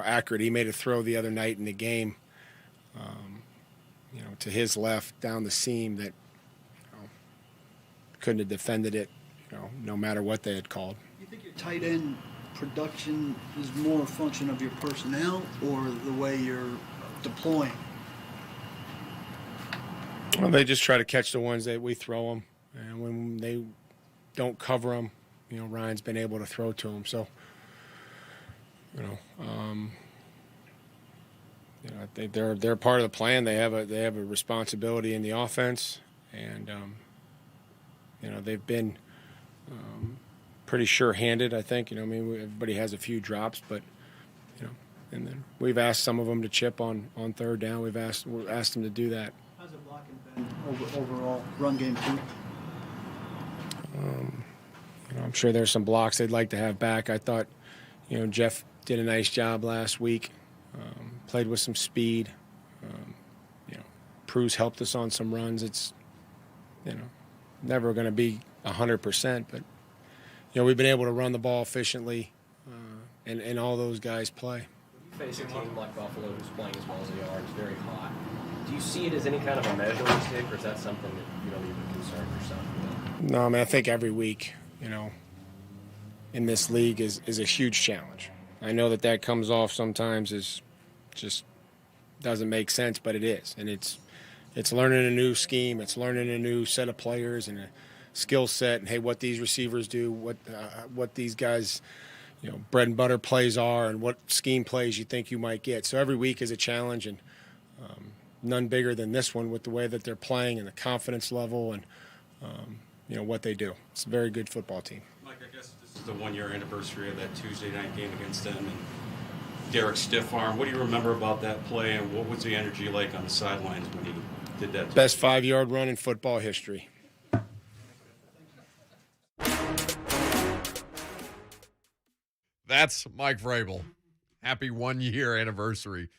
accurate. He made a throw the other night in the game, to his left down the seam that couldn't have defended it, no matter what they had called. You think your tight end production is more a function of your personnel or the way you're deploying? Well, they just try to catch the ones that we throw them, and when they don't cover them, Ryan's been able to throw to them. So, I think they're part of the plan. They have a responsibility in the offense, and they've been pretty sure-handed. I think everybody has a few drops, but and then we've asked some of them to chip on third down. We've asked them to do that. How's the blocking been overall run game too? I'm sure there's some blocks they'd like to have back. I thought, Jeff did a nice job last week. Played with some speed. Pruz helped us on some runs. It's, never going to be 100%, but, we've been able to run the ball efficiently, and all those guys play. Face a team like Buffalo who's playing as well as they are, it's very hot. Do you see it as any kind of a measuring stick, or is that something that you don't even concern yourself with? No, I think every week, in this league is a huge challenge. I know that comes off sometimes as just doesn't make sense, but it is. And it's learning a new scheme. It's learning a new set of players and a skill set. And, hey, what these receivers do, what these guys, bread and butter plays are, and what scheme plays you think you might get. So every week is a challenge, and none bigger than this one with the way that they're playing and the confidence level and, what they do. It's a very good football team. Mike, I guess this is the 1-year anniversary of that Tuesday night game against them and Derek's stiff arm. What do you remember about that play, and what was the energy like on the sidelines when he did that? Best 5-yard run in football history. That's Mike Vrabel. Happy 1-year anniversary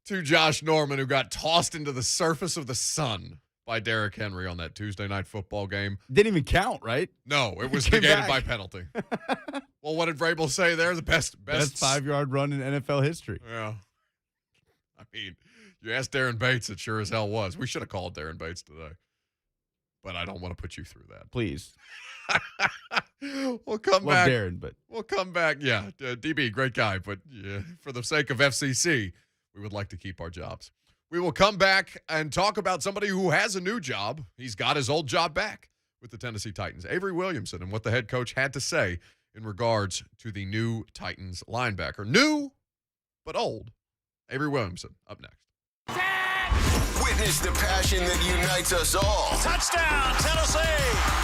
to Josh Norman, who got tossed into the surface of the sun by Derrick Henry on that Tuesday night football game. Didn't even count, right? No, it was Came negated back. by penalty. Well, what did Vrabel say there? The best 5-yard run in NFL history. Yeah. I mean, you asked Darren Bates, it sure as hell was. We should have called Darren Bates today. But I don't want to put you through that. Please. We'll come Love back. Darren, but We'll come back. Yeah, DB, great guy. But for the sake of FCC, we would like to keep our jobs. We will come back and talk about somebody who has a new job. He's got his old job back with the Tennessee Titans. Avery Williamson and what the head coach had to say in regards to the new Titans linebacker. New, but old. Avery Williamson up next. Witness the passion that unites us all. Touchdown, Tennessee!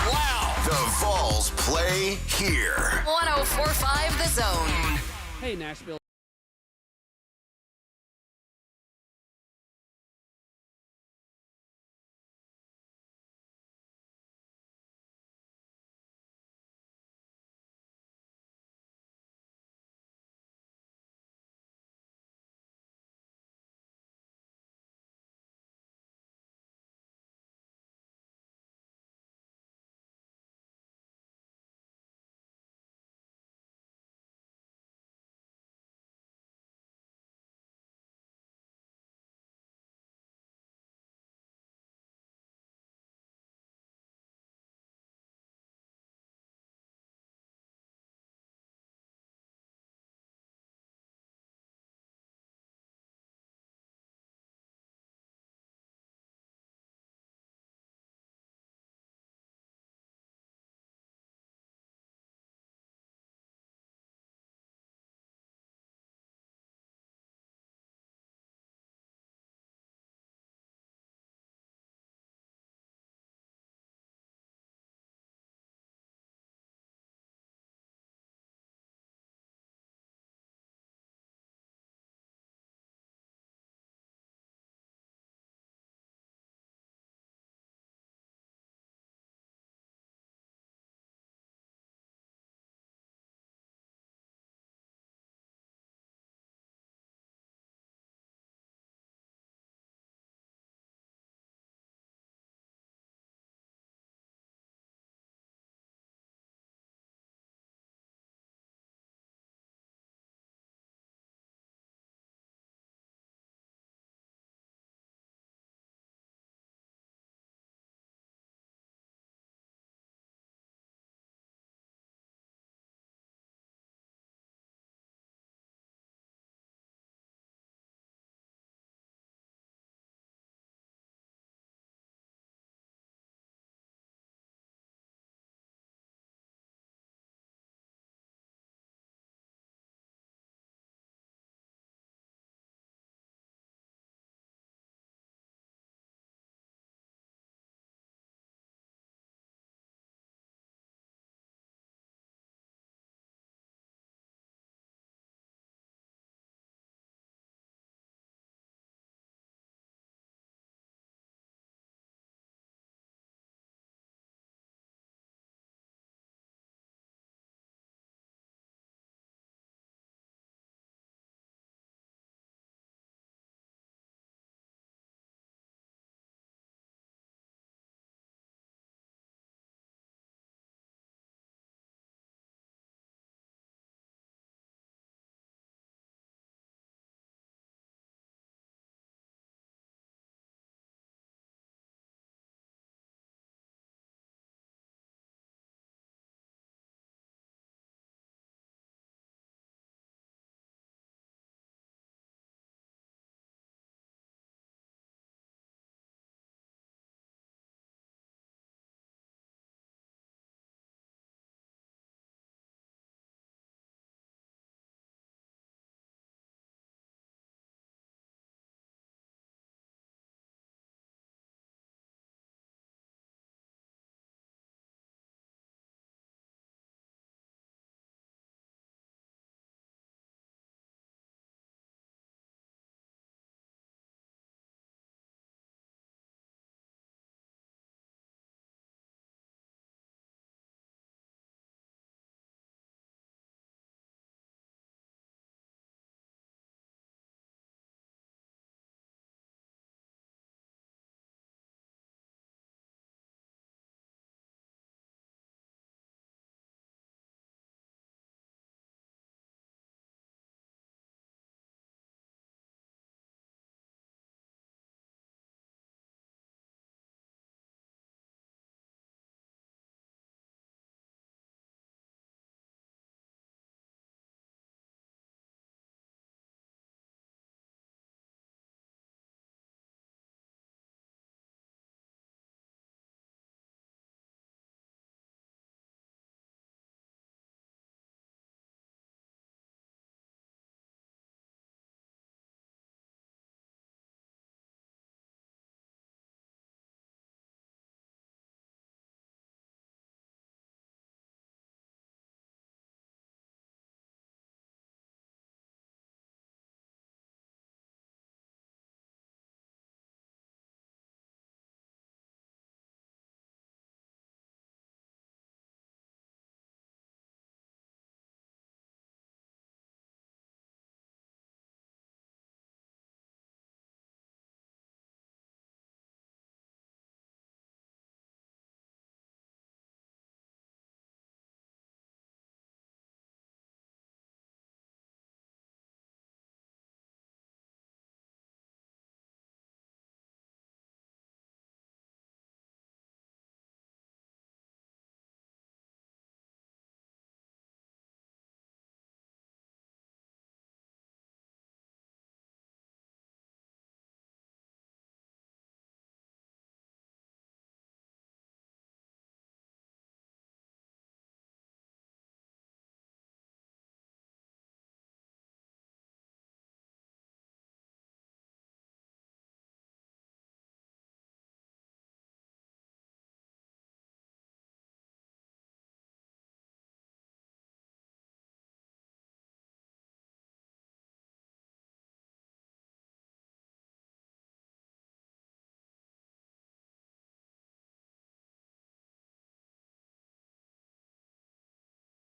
Wow. The Vols play here. 104.5 The Zone. Hey, Nashville.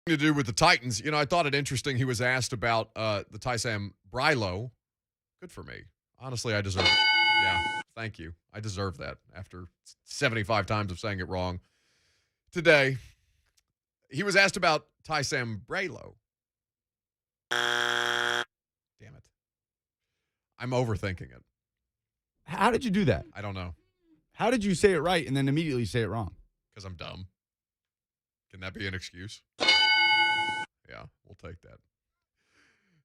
To do with the Titans, I thought it interesting. He was asked about the Tysam Brilo. Good for me. Honestly, I deserve it. Yeah, thank you. I deserve that after 75 times of saying it wrong today. He was asked about Tysam Brilo. Damn it. I'm overthinking it. How did you do that? I don't know. How did you say it right and then immediately say it wrong? Because I'm dumb. Can that be an excuse? Yeah, we'll take that.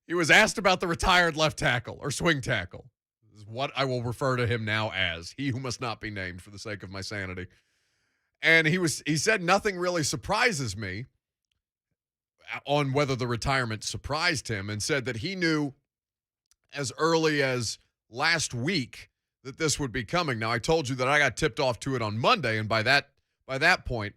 He was asked about the retired left tackle or swing tackle. This is what I will refer to him now as. He who must not be named for the sake of my sanity. And he said nothing really surprises me on whether the retirement surprised him, and said that he knew as early as last week that this would be coming. Now, I told you that I got tipped off to it on Monday, and by that point,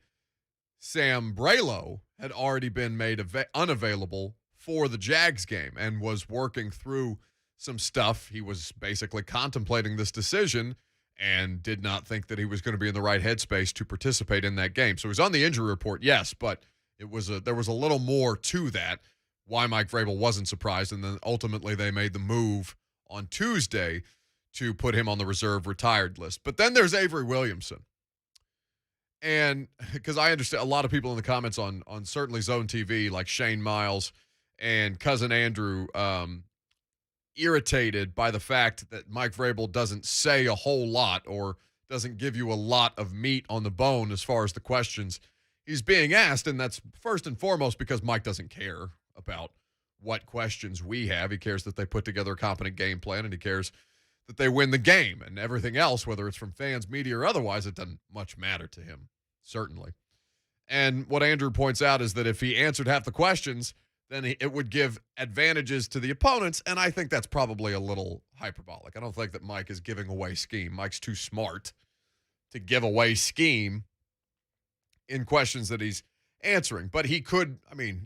Sam Bralo had already been made unavailable for the Jags game and was working through some stuff. He was basically contemplating this decision and did not think that he was going to be in the right headspace to participate in that game. So he was on the injury report, yes, but there was a little more to that, why Mike Vrabel wasn't surprised, and then ultimately they made the move on Tuesday to put him on the reserve retired list. But then there's Avery Williamson. And because I understand a lot of people in the comments on certainly Zone TV, like Shane Miles and Cousin Andrew, irritated by the fact that Mike Vrabel doesn't say a whole lot or doesn't give you a lot of meat on the bone as far as the questions he's being asked. And that's first and foremost because Mike doesn't care about what questions we have. He cares that they put together a competent game plan, and he cares that they win the game, and everything else, whether it's from fans, media, or otherwise, it doesn't much matter to him, certainly. And what Andrew points out is that if he answered half the questions, then it would give advantages to the opponents, and I think that's probably a little hyperbolic. I don't think that Mike is giving away scheme. Mike's too smart to give away scheme in questions that he's answering. But he could,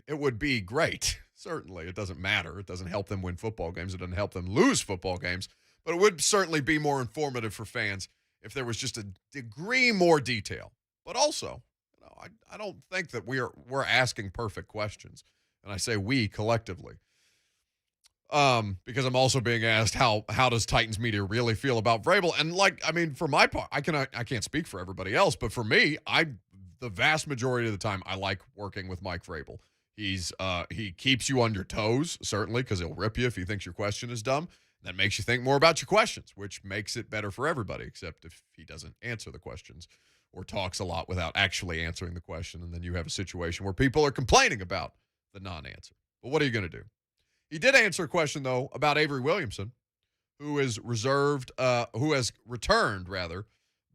it would be great. Certainly, it doesn't matter. It doesn't help them win football games. It doesn't help them lose football games. But it would certainly be more informative for fans if there was just a degree more detail. But also, I don't think that we're asking perfect questions. And I say we collectively. Because I'm also being asked how does Titans media really feel about Vrabel? And for my part, I can't speak for everybody else, but for me, the vast majority of the time I like working with Mike Vrabel. He keeps you on your toes, certainly, because he'll rip you if he thinks your question is dumb. That makes you think more about your questions, which makes it better for everybody, except if he doesn't answer the questions or talks a lot without actually answering the question, and then you have a situation where people are complaining about the non-answer. But what are you going to do? He did answer a question, though, about Avery Williamson, who has returned,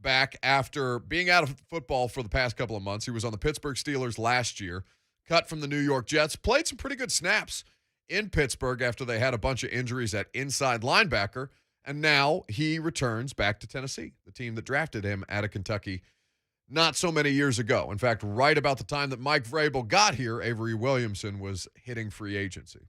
back after being out of football for the past couple of months. He was on the Pittsburgh Steelers last year, cut from the New York Jets, played some pretty good snaps in Pittsburgh after they had a bunch of injuries at inside linebacker, and now he returns back to Tennessee, the team that drafted him out of Kentucky not so many years ago. In fact, right about the time that Mike Vrabel got here, Avery Williamson was hitting free agency.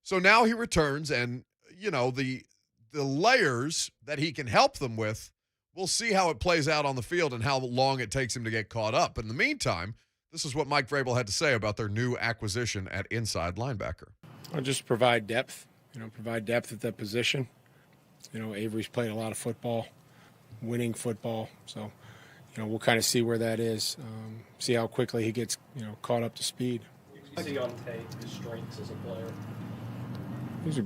So now he returns, and, the layers that he can help them with, we'll see how it plays out on the field and how long it takes him to get caught up. But in the meantime, this is what Mike Vrabel had to say about their new acquisition at inside linebacker. I'll just provide depth, at that position. Avery's played a lot of football, winning football. So, we'll kind of see where that is, see how quickly he gets, caught up to speed. You see on tape his strengths as a player. He's a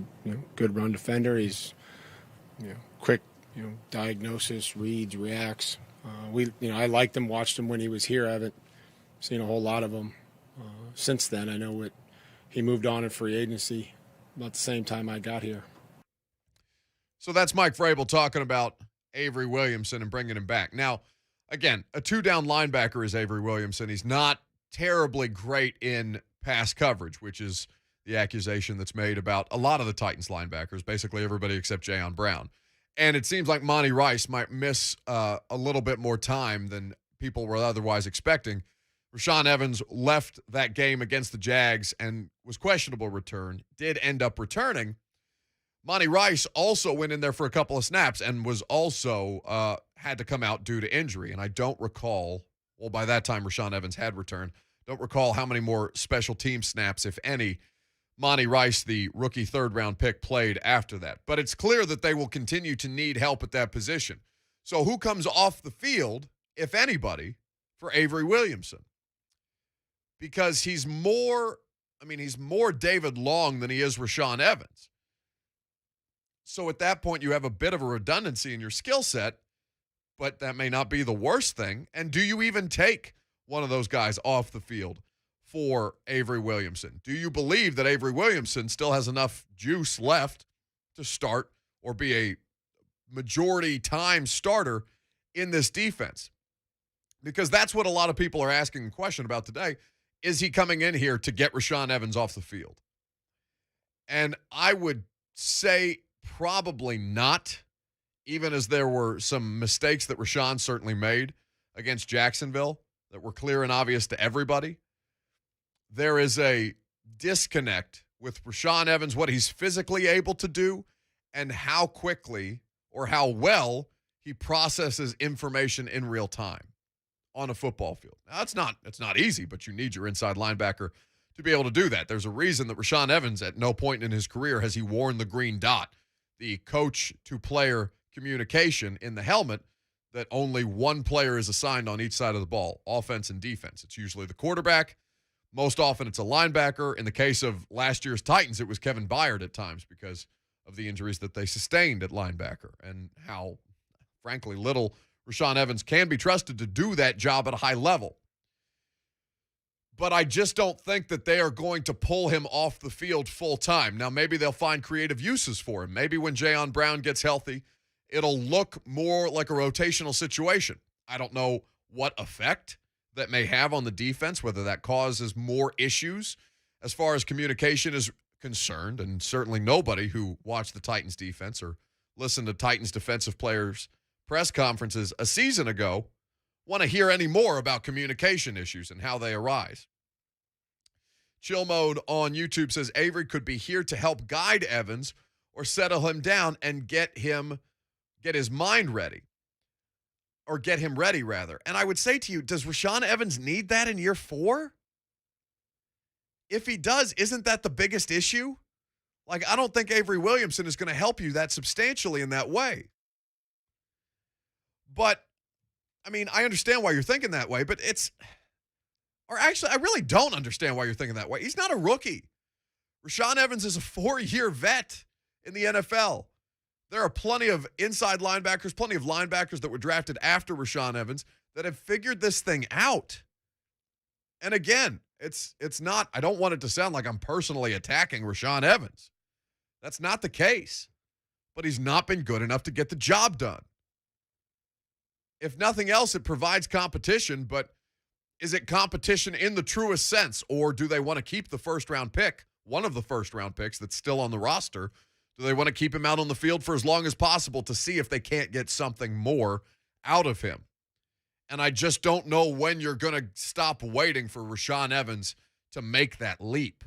good run defender. He's, quick, diagnosis, reads, reacts. I liked him, watched him when he was here. I haven't seen a whole lot of him since then. I know he moved on in free agency about the same time I got here. So that's Mike Vrabel talking about Avery Williamson and bringing him back. Now, again, a two-down linebacker is Avery Williamson. He's not terribly great in pass coverage, which is the accusation that's made about a lot of the Titans linebackers, basically everybody except Jayon Brown. And it seems like Monty Rice might miss a little bit more time than people were otherwise expecting. Rashaan Evans left that game against the Jags and was questionable return, did end up returning. Monty Rice also went in there for a couple of snaps and was also had to come out due to injury. And I don't recall, by that time Rashaan Evans had returned. Don't recall how many more special team snaps, if any, Monty Rice, the rookie third-round pick, played after that. But it's clear that they will continue to need help at that position. So who comes off the field, if anybody, for Avery Williamson? Because he's more David Long than he is Rashaan Evans. So at that point, you have a bit of a redundancy in your skill set, but that may not be the worst thing. And do you even take one of those guys off the field for Avery Williamson? Do you believe that Avery Williamson still has enough juice left to start or be a majority time starter in this defense? Because that's what a lot of people are asking the question about today. Is he coming in here to get Rashaan Evans off the field? And I would say probably not, even as there were some mistakes that Rashaan certainly made against Jacksonville that were clear and obvious to everybody. There is a disconnect with Rashaan Evans, what he's physically able to do, and how quickly or how well he processes information in real time on a football field. Now, it's not easy, but you need your inside linebacker to be able to do that. There's a reason that Rashaan Evans, at no point in his career has he worn the green dot, the coach-to-player communication in the helmet, that only one player is assigned on each side of the ball, offense and defense. It's usually the quarterback. Most often it's a linebacker. In the case of last year's Titans, it was Kevin Byard at times because of the injuries that they sustained at linebacker and how, frankly, little Rashaan Evans can be trusted to do that job at a high level. But I just don't think that they are going to pull him off the field full time. Now, maybe they'll find creative uses for him. Maybe when Jayon Brown gets healthy, it'll look more like a rotational situation. I don't know what effect that may have on the defense, whether that causes more issues as far as communication is concerned. And certainly nobody who watched the Titans defense or listened to Titans defensive players' press conferences a season ago want to hear any more about communication issues and how they arise. Chill Mode on YouTube says Avery could be here to help guide Evans or settle him down and get his mind ready, or get him ready, rather. And I would say to you, does Rashaan Evans need that in year 4? If he does, isn't that the biggest issue? Like, I don't think Avery Williamson is going to help you that substantially in that way. But, I mean, I understand why you're thinking that way, but I really don't understand why you're thinking that way. He's not a rookie. Rashaan Evans is a 4-year vet in the NFL. There are plenty of inside linebackers, plenty of linebackers that were drafted after Rashaan Evans that have figured this thing out. And again, it's not, I don't want it to sound like I'm personally attacking Rashaan Evans. That's not the case. But he's not been good enough to get the job done. If nothing else, it provides competition, but is it competition in the truest sense, or do they want to keep the first-round pick, one of the first-round picks that's still on the roster? Do they want to keep him out on the field for as long as possible to see if they can't get something more out of him? And I just don't know when you're going to stop waiting for Rashaan Evans to make that leap.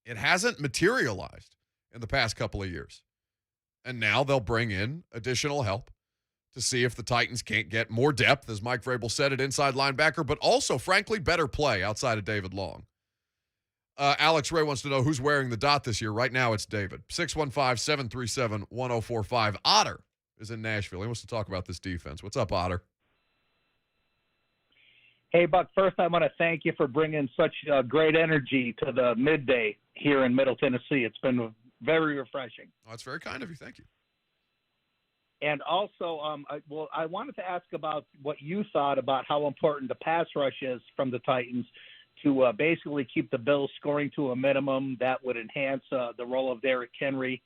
It hasn't materialized in the past couple of years. And now they'll bring in additional help to see if the Titans can't get more depth, as Mike Vrabel said, at inside linebacker, but also, frankly, better play outside of David Long. Alex Ray wants to know who's wearing the dot this year. Right now, it's David. 615-737-1045. Otter is in Nashville. He wants to talk about this defense. What's up, Otter? Hey, Buck, first I want to thank you for bringing such great energy to the midday here in Middle Tennessee. It's been very refreshing. Oh, that's very kind of you. Thank you. And also, I wanted to ask about what you thought about how important the pass rush is from the Titans to basically keep the Bills scoring to a minimum. That would enhance the role of Derrick Henry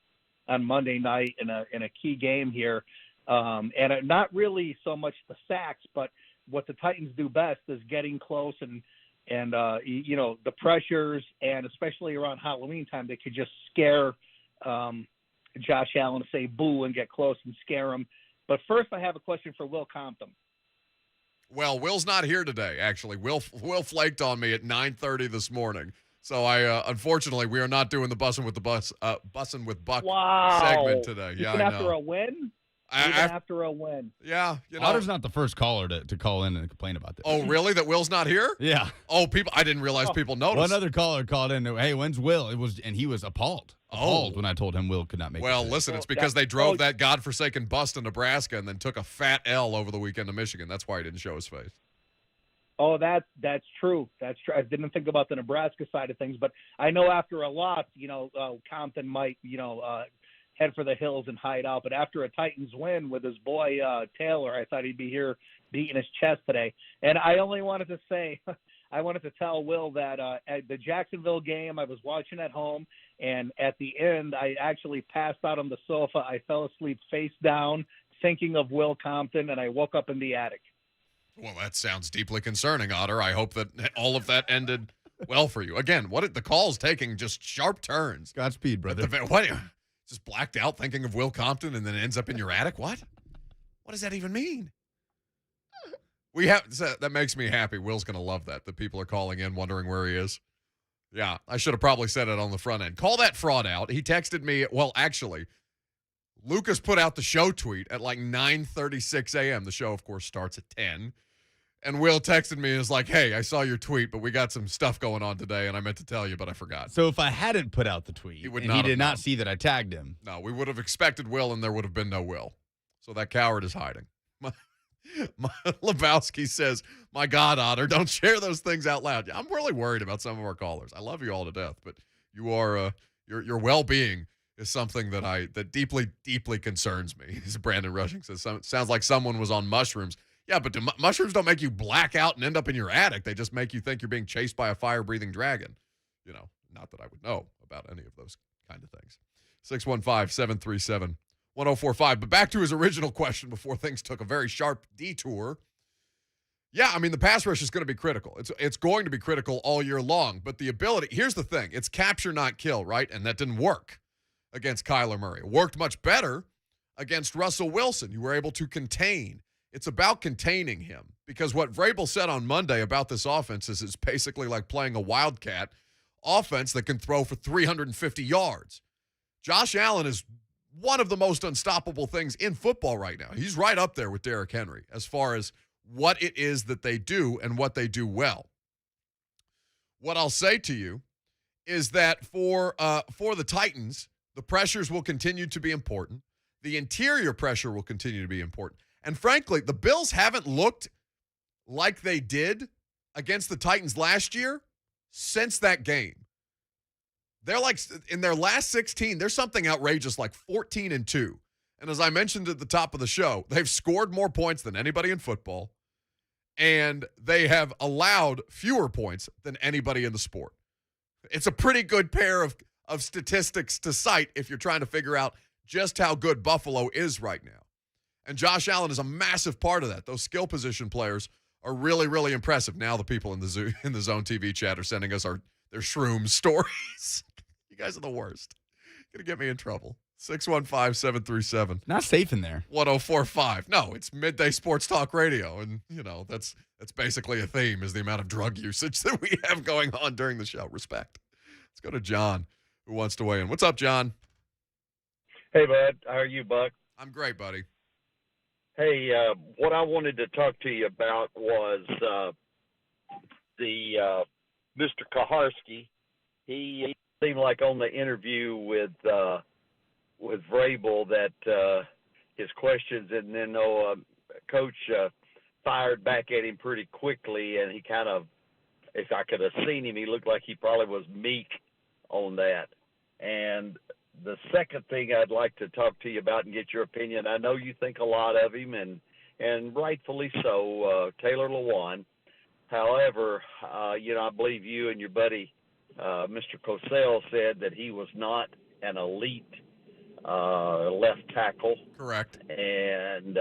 on Monday night in a key game here. And not really so much the sacks, but what the Titans do best is getting close and the pressures, and especially around Halloween time, they could just scare Josh Allen to say boo and get close and scare him. But first, I have a question for Will Compton. Well, Will's not here today, actually. Will flaked on me at 9:30 this morning. So unfortunately, we are not doing the Bussin' with Buck segment today. Even after a win? even after a win. Yeah. Otter's not the first caller to call in and complain about this. Oh, really? That Will's not here? Yeah. Oh, I didn't realize people noticed. One other caller called in. Hey, when's Will? And he was appalled. Appalled when I told him Will could not make it. Well, listen, it's because they drove that godforsaken bus to Nebraska and then took a fat L over the weekend to Michigan. That's why he didn't show his face. Oh, that's true. That's true. I didn't think about the Nebraska side of things, but I know after a loss, Compton might, head for the hills and hide out. But after a Titans win with his boy Taylor, I thought he'd be here beating his chest today. And I only wanted to say, I wanted to tell Will that at the Jacksonville game, I was watching at home, and at the end, I actually passed out on the sofa. I fell asleep face down, thinking of Will Compton, and I woke up in the attic. Well, that sounds deeply concerning, Otter. I hope that all of that ended well for you. Again, the call's taking just sharp turns. Godspeed, brother. What? Just blacked out thinking of Will Compton and then ends up in your attic? What? What does that even mean? That makes me happy. Will's going to love that people are calling in wondering where he is. Yeah, I should have probably said it on the front end. Call that fraud out. He texted me. Well, actually, Lucas put out the show tweet at like 9:36 a.m. The show, of course, starts at 10. And Will texted me and was like, hey, I saw your tweet, but we got some stuff going on today, and I meant to tell you, but I forgot. So if I hadn't put out the tweet, he did not see that I tagged him. No, we would have expected Will, and there would have been no Will. So that coward is hiding. Lebowski says, my God, Otter, don't share those things out loud. I'm really worried about some of our callers. I love you all to death, but you are your well-being is something that deeply, deeply concerns me. As Brandon Rushing says, sounds like someone was on mushrooms. Yeah, but mushrooms don't make you black out and end up in your attic. They just make you think you're being chased by a fire-breathing dragon. Not that I would know about any of those kind of things. 615-737-1045. But back to his original question before things took a very sharp detour. Yeah, I mean, the pass rush is going to be critical. It's going to be critical all year long. But the ability, here's the thing. It's capture, not kill, right? And that didn't work against Kyler Murray. It worked much better against Russell Wilson. You were able to contain. It's about containing him, because what Vrabel said on Monday about this offense is it's basically like playing a wildcat offense that can throw for 350 yards. Josh Allen is one of the most unstoppable things in football right now. He's right up there with Derrick Henry as far as what it is that they do and what they do well. What I'll say to you is that for the Titans, the pressures will continue to be important. The interior pressure will continue to be important. And frankly, the Bills haven't looked like they did against the Titans last year since that game. They're like, in their last 16, there's something outrageous like 14-2. And as I mentioned at the top of the show, they've scored more points than anybody in football, and they have allowed fewer points than anybody in the sport. It's a pretty good pair of statistics to cite if you're trying to figure out just how good Buffalo is right now. And Josh Allen is a massive part of that. Those skill position players are really, really impressive. Now the people in the Zone TV chat are sending us their shroom stories. You guys are the worst. You're going to get me in trouble. 615-737. Not safe in there. 1045. No, it's midday sports talk radio. And, that's basically a theme, is the amount of drug usage that we have going on during the show. Respect. Let's go to John, who wants to weigh in. What's up, John? Hey, bud. How are you, Buck? I'm great, buddy. Hey, what I wanted to talk to you about was the Mr. Kaharski. He seemed like on the interview with Vrabel that his questions, and then Coach fired back at him pretty quickly, and he kind of, if I could have seen him, he looked like he probably was meek on that. And the second thing I'd like to talk to you about and get your opinion, I know you think a lot of him, and rightfully so, Taylor Lewan. However, I believe you and your buddy, Mr. Cosell, said that he was not an elite left tackle. Correct. And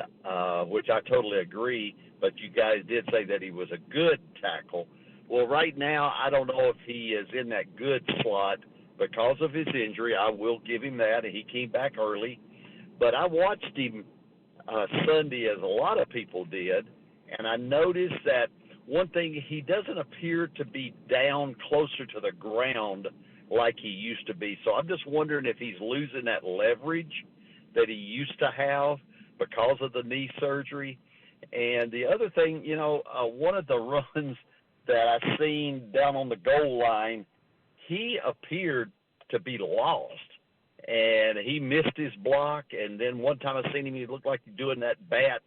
which I totally agree, but you guys did say that he was a good tackle. Well, right now, I don't know if he is in that good slot because of his injury. I will give him that. He came back early. But I watched him Sunday, as a lot of people did, and I noticed that one thing, he doesn't appear to be down closer to the ground like he used to be. So I'm just wondering if he's losing that leverage that he used to have, because of the knee surgery. And the other thing, one of the runs that I seen down on the goal line, he appeared to be lost. And he missed his block. And then one time I seen him, he looked like he's doing that bat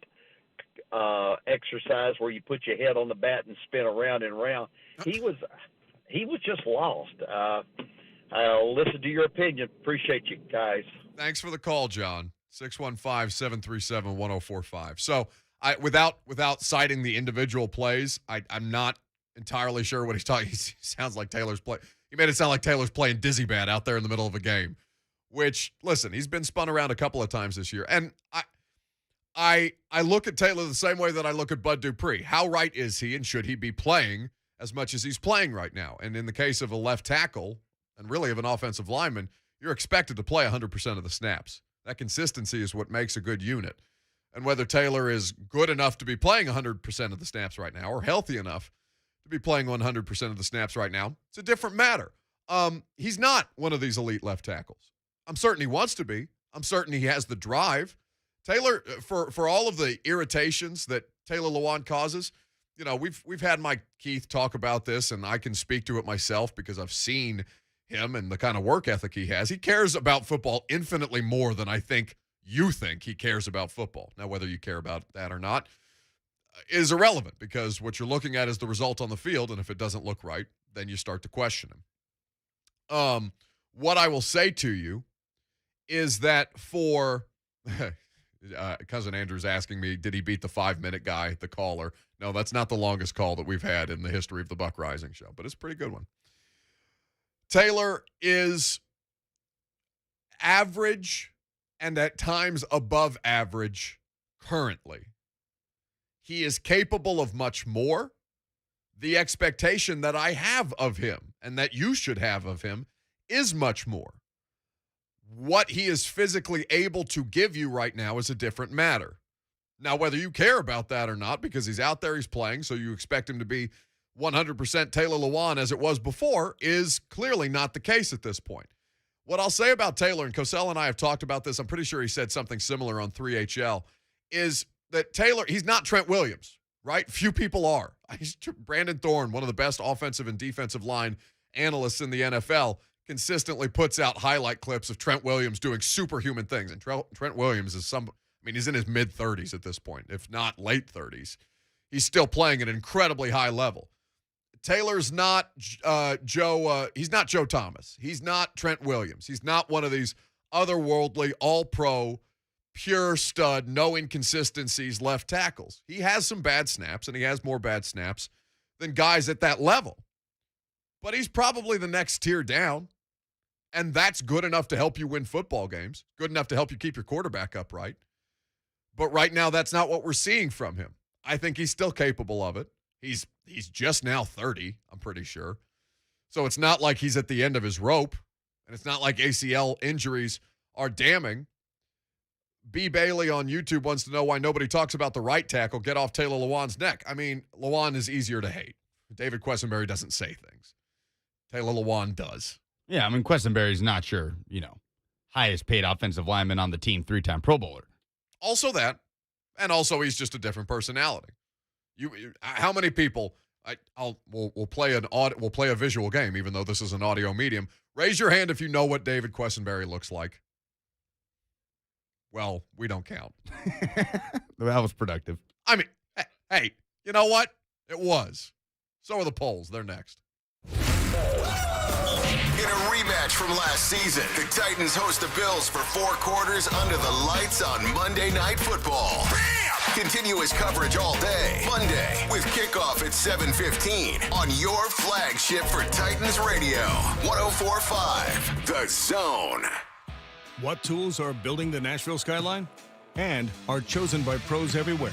exercise where you put your head on the bat and spin around and around. He was just lost. I'll listen to your opinion. Appreciate you guys. Thanks for the call, John. 615-737-1045. So without citing the individual plays, I'm not entirely sure what he's talking. He sounds like Taylor's play. He made it sound like Taylor's playing dizzy bat out there in the middle of a game, which, listen, he's been spun around a couple of times this year. And I look at Taylor the same way that I look at Bud Dupree. How right is he, and should he be playing as much as he's playing right now? And in the case of a left tackle, and really of an offensive lineman, you're expected to play 100% of the snaps. That consistency is what makes a good unit. And whether Taylor is good enough to be playing 100% of the snaps right now or healthy enough to be playing 100% of the snaps right now, it's a different matter. He's not one of these elite left tackles. I'm certain he wants to be. I'm certain he has the drive. Taylor, for all of the irritations that Taylor Lewan causes, we've had Mike Keith talk about this, and I can speak to it myself because I've seen him and the kind of work ethic he has. He cares about football infinitely more than I think you think he cares about football. Now, whether you care about that or not is irrelevant, because what you're looking at is the result on the field, and if it doesn't look right, then you start to question him. What I will say to you is that for Cousin Andrew's asking me, did he beat the 5-minute guy, the caller? No, that's not the longest call that we've had in the history of the Buck Reising show, but it's a pretty good one. Taylor is average and at times above average currently. He is capable of much more. The expectation that I have of him and that you should have of him is much more. What he is physically able to give you right now is a different matter. Now, whether you care about that or not, because he's out there, he's playing, so you expect him to be 100% Taylor Lewan as it was before, is clearly not the case at this point. What I'll say about Taylor, and Cosell and I have talked about this, I'm pretty sure he said something similar on 3HL, is that Taylor, he's not Trent Williams, right? Few people are. He's Brandon Thorne, one of the best offensive and defensive line analysts in the NFL, consistently puts out highlight clips of Trent Williams doing superhuman things. And Trent Williams is he's in his mid-30s at this point, if not late 30s. He's still playing at an incredibly high level. Taylor's not he's not Joe Thomas. He's not Trent Williams. He's not one of these otherworldly, all-pro, pure stud, no inconsistencies left tackles. He has some bad snaps, and he has more bad snaps than guys at that level. But he's probably the next tier down, and that's good enough to help you win football games, good enough to help you keep your quarterback upright. But right now, that's not what we're seeing from him. I think he's still capable of it. He's just now 30, I'm pretty sure. So it's not like he's at the end of his rope, and it's not like ACL injuries are damning. B. Bailey on YouTube wants to know why nobody talks about the right tackle. Get off Taylor Lewan's neck. I mean, Lewan is easier to hate. David Quessenberry doesn't say things. Taylor Lewan does. Yeah, I mean, Quessenberry's not your, highest paid offensive lineman on the team, 3-time Pro Bowler. Also that, and also he's just a different personality. How many people? We'll play a visual game, even though this is an audio medium. Raise your hand if you know what David Quessenberry looks like. Well, we don't count. That was productive. I mean, hey, you know what? It was. So are the polls. They're next. In a rematch from last season, the Titans host the Bills for 4 quarters under the lights on Monday Night Football. Bam! Continuous coverage all day. Monday with kickoff at 7:15 on your flagship for Titans Radio. 104.5 The Zone. What tools are building the Nashville skyline and are chosen by pros everywhere?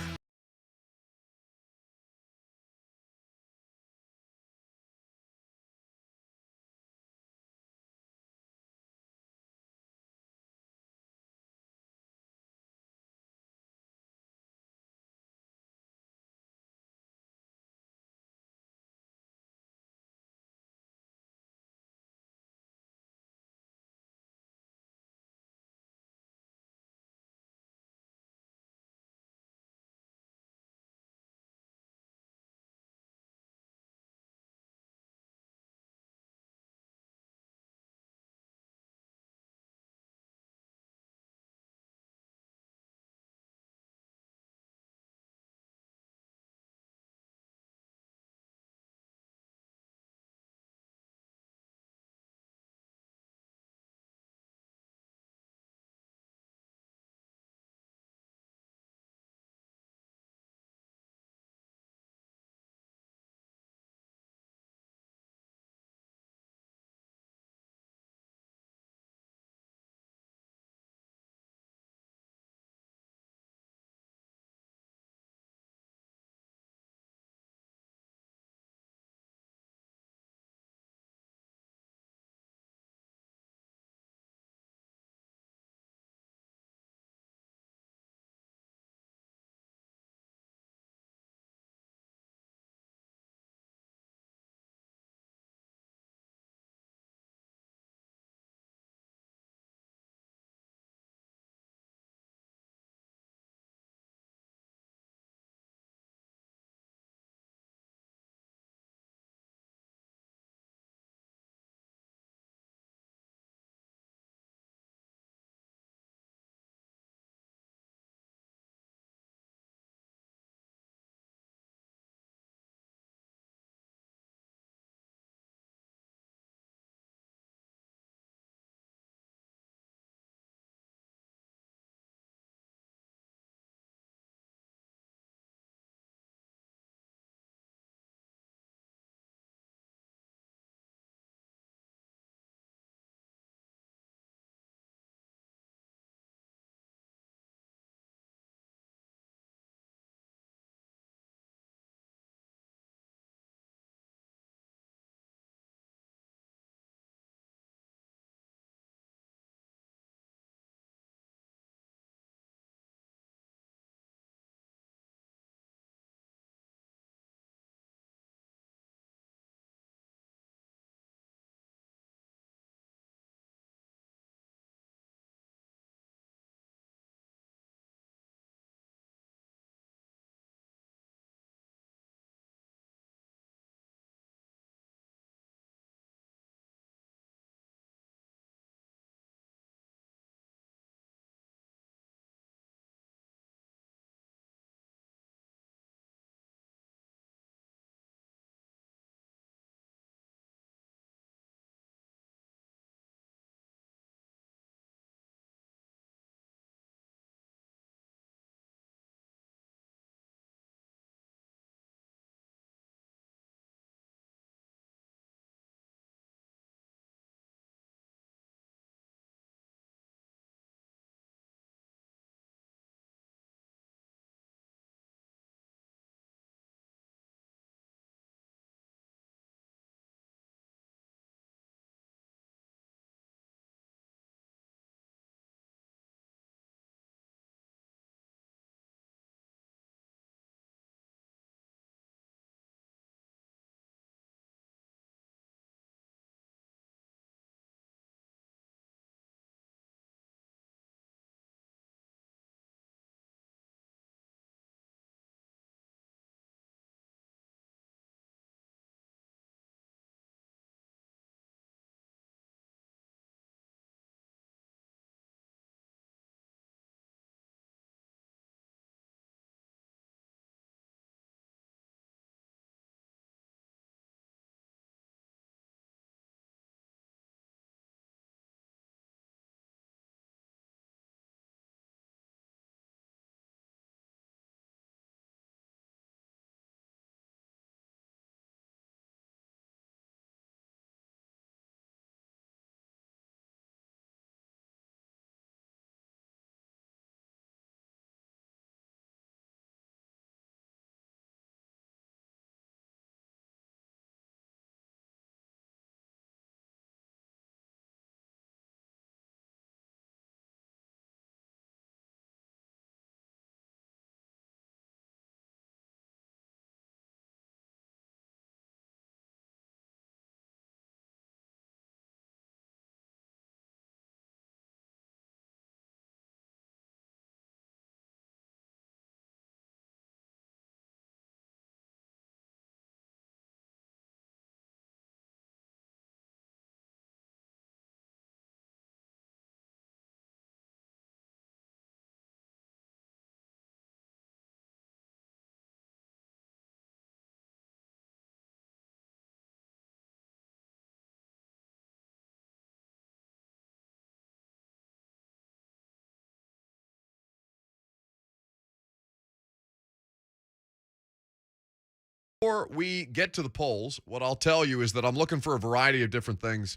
Before we get to the polls, what I'll tell you is that I'm looking for a variety of different things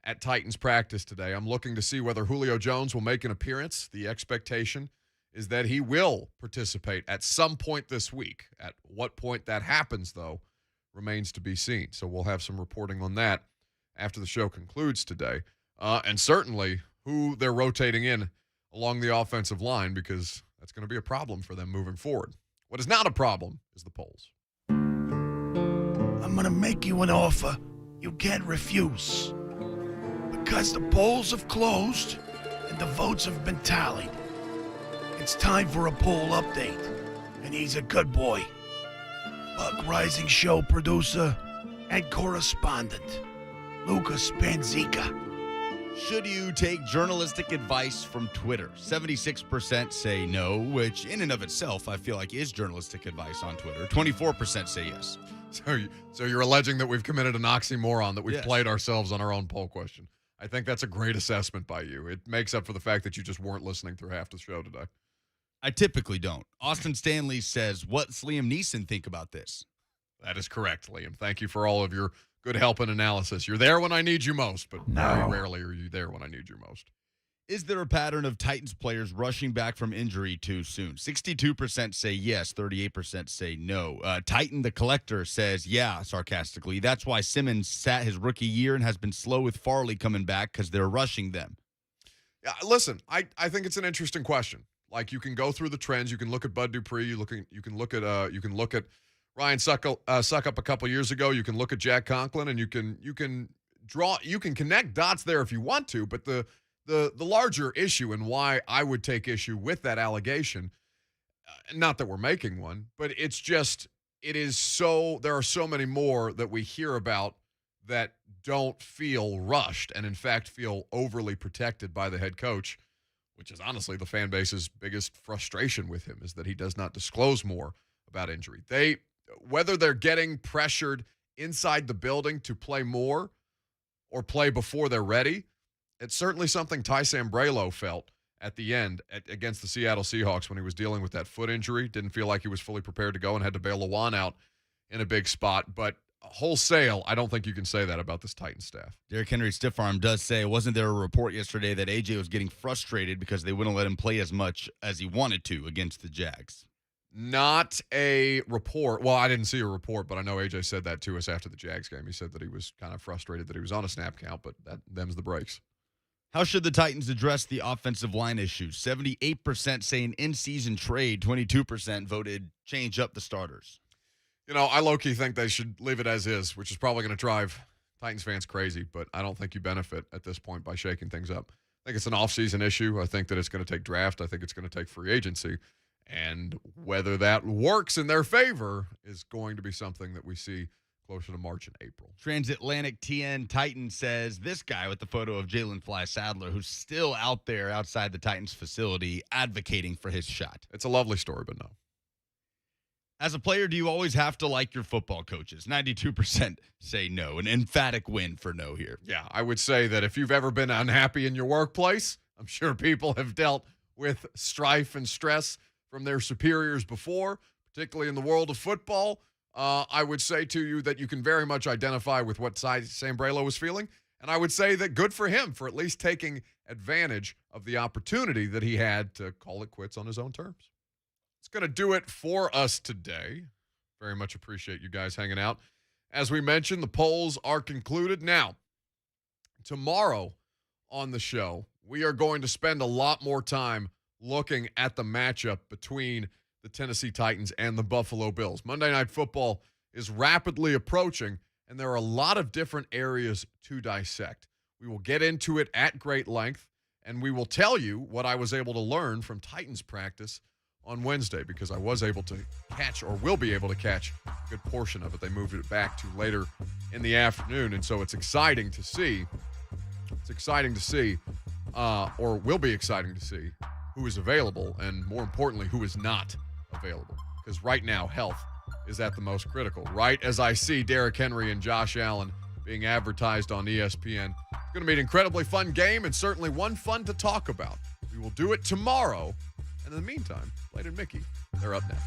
at Titans practice today. I'm looking to see whether Julio Jones will make an appearance. The expectation is that he will participate at some point this week. At what point that happens, though, remains to be seen. So we'll have some reporting on that after the show concludes today. And certainly who they're rotating in along the offensive line, because that's going to be a problem for them moving forward. What is not a problem is the polls. I'm going to make you an offer you can't refuse. Because the polls have closed and the votes have been tallied, it's time for a poll update. And he's a good boy. Buck Reising show producer and correspondent, Lucas Panzica. Should you take journalistic advice from Twitter? 76% say no, which in and of itself I feel like is journalistic advice on Twitter. 24% say yes. So you're alleging that we've committed an oxymoron, that we've Yes. played ourselves on our own poll question. I think that's a great assessment by you. It makes up for the fact that you just weren't listening through half the show today. I typically don't. Austin Stanley says, what's Liam Neeson think about this? That is correct, Liam. Thank you for all of your good help and analysis. You're there when I need you most, but very rarely are you there when I need you most. Is there a pattern of Titans players rushing back from injury too soon? 62% say yes, 38% say no. Titan the Collector says yeah, sarcastically. That's why Simmons sat his rookie year and has been slow with Farley coming back because they're rushing them. Yeah, listen, I think it's an interesting question. Like, you can go through the trends. You can look at Bud Dupree. You can look at Ryan Suckup a couple years ago. You can look at Jack Conklin, and you can connect dots there if you want to. But the larger issue, and why I would take issue with that allegation, not that we're making one, but it's just there are so many more that we hear about that don't feel rushed and in fact feel overly protected by the head coach, which is honestly the fan base's biggest frustration with him, is that he does not disclose more about injury. Whether they're getting pressured inside the building to play more or play before they're ready, it's certainly something Ty Sambrailo felt at the end against the Seattle Seahawks when he was dealing with that foot injury. Didn't feel like he was fully prepared to go and had to bail Lawan out in a big spot. But wholesale, I don't think you can say that about this Titans staff. Derrick Henry Stiff Arm does say, wasn't there a report yesterday that AJ was getting frustrated because they wouldn't let him play as much as he wanted to against the Jags? Not a report. Well, I didn't see a report, but I know AJ said that to us after the Jags game. He said that he was kind of frustrated that he was on a snap count, but them's the breaks. How should the Titans address the offensive line issues? 78% say an in-season trade. 22% voted change up the starters. You know, I low-key think they should leave it as is, which is probably going to drive Titans fans crazy, but I don't think you benefit at this point by shaking things up. I think it's an off-season issue. I think that it's going to take draft. I think it's going to take free agency. And whether that works in their favor is going to be something that we see closer to March and April. Transatlantic TN Titan says this guy with the photo of Jalen Fly Sadler, who's still out there outside the Titans facility advocating for his shot. It's a lovely story, but no. As a player, do you always have to like your football coaches? 92% say no. An emphatic win for no here. Yeah, I would say that if you've ever been unhappy in your workplace, I'm sure people have dealt with strife and stress from their superiors before, particularly in the world of football. I would say to you that you can very much identify with what Sambrailo was feeling, and I would say that good for him for at least taking advantage of the opportunity that he had to call it quits on his own terms. It's going to do it for us today. Very much appreciate you guys hanging out. As we mentioned, the polls are concluded. Now, tomorrow on the show, we are going to spend a lot more time looking at the matchup between the Tennessee Titans and the Buffalo Bills. Monday Night Football is rapidly approaching, and there are a lot of different areas to dissect. We will get into it at great length, and we will tell you what I was able to learn from Titans practice on Wednesday, because I was able to catch, or will be able to catch, a good portion of it. They moved it back to later in the afternoon, and so it's exciting to see. It's exciting to see, or will be exciting to see, who is available, and more importantly, who is not available. Because right now, health is at the most critical. Right as I see Derrick Henry and Josh Allen being advertised on ESPN. It's going to be an incredibly fun game, and certainly one fun to talk about. We will do it tomorrow. And in the meantime, Blade and Mickey, they're up next.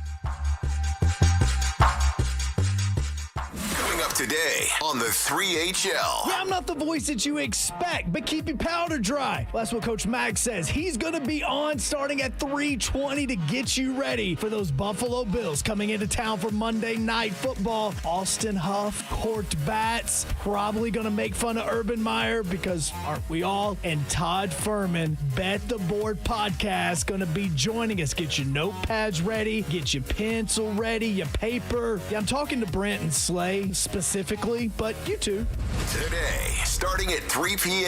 up today on the 3HL. Yeah, I'm not the voice that you expect, but keep your powder dry. Well, that's what Coach Mack says. He's going to be on starting at 3:20 to get you ready for those Buffalo Bills coming into town for Monday Night Football. Austin Huff, corked bats, probably going to make fun of Urban Meyer because aren't we all? And Todd Furman, Bet the Board podcast, going to be joining us. Get your notepads ready, get your pencil ready, your paper. Yeah, I'm talking to Brent and Slay specifically, but you too. Today, starting at 3 p.m.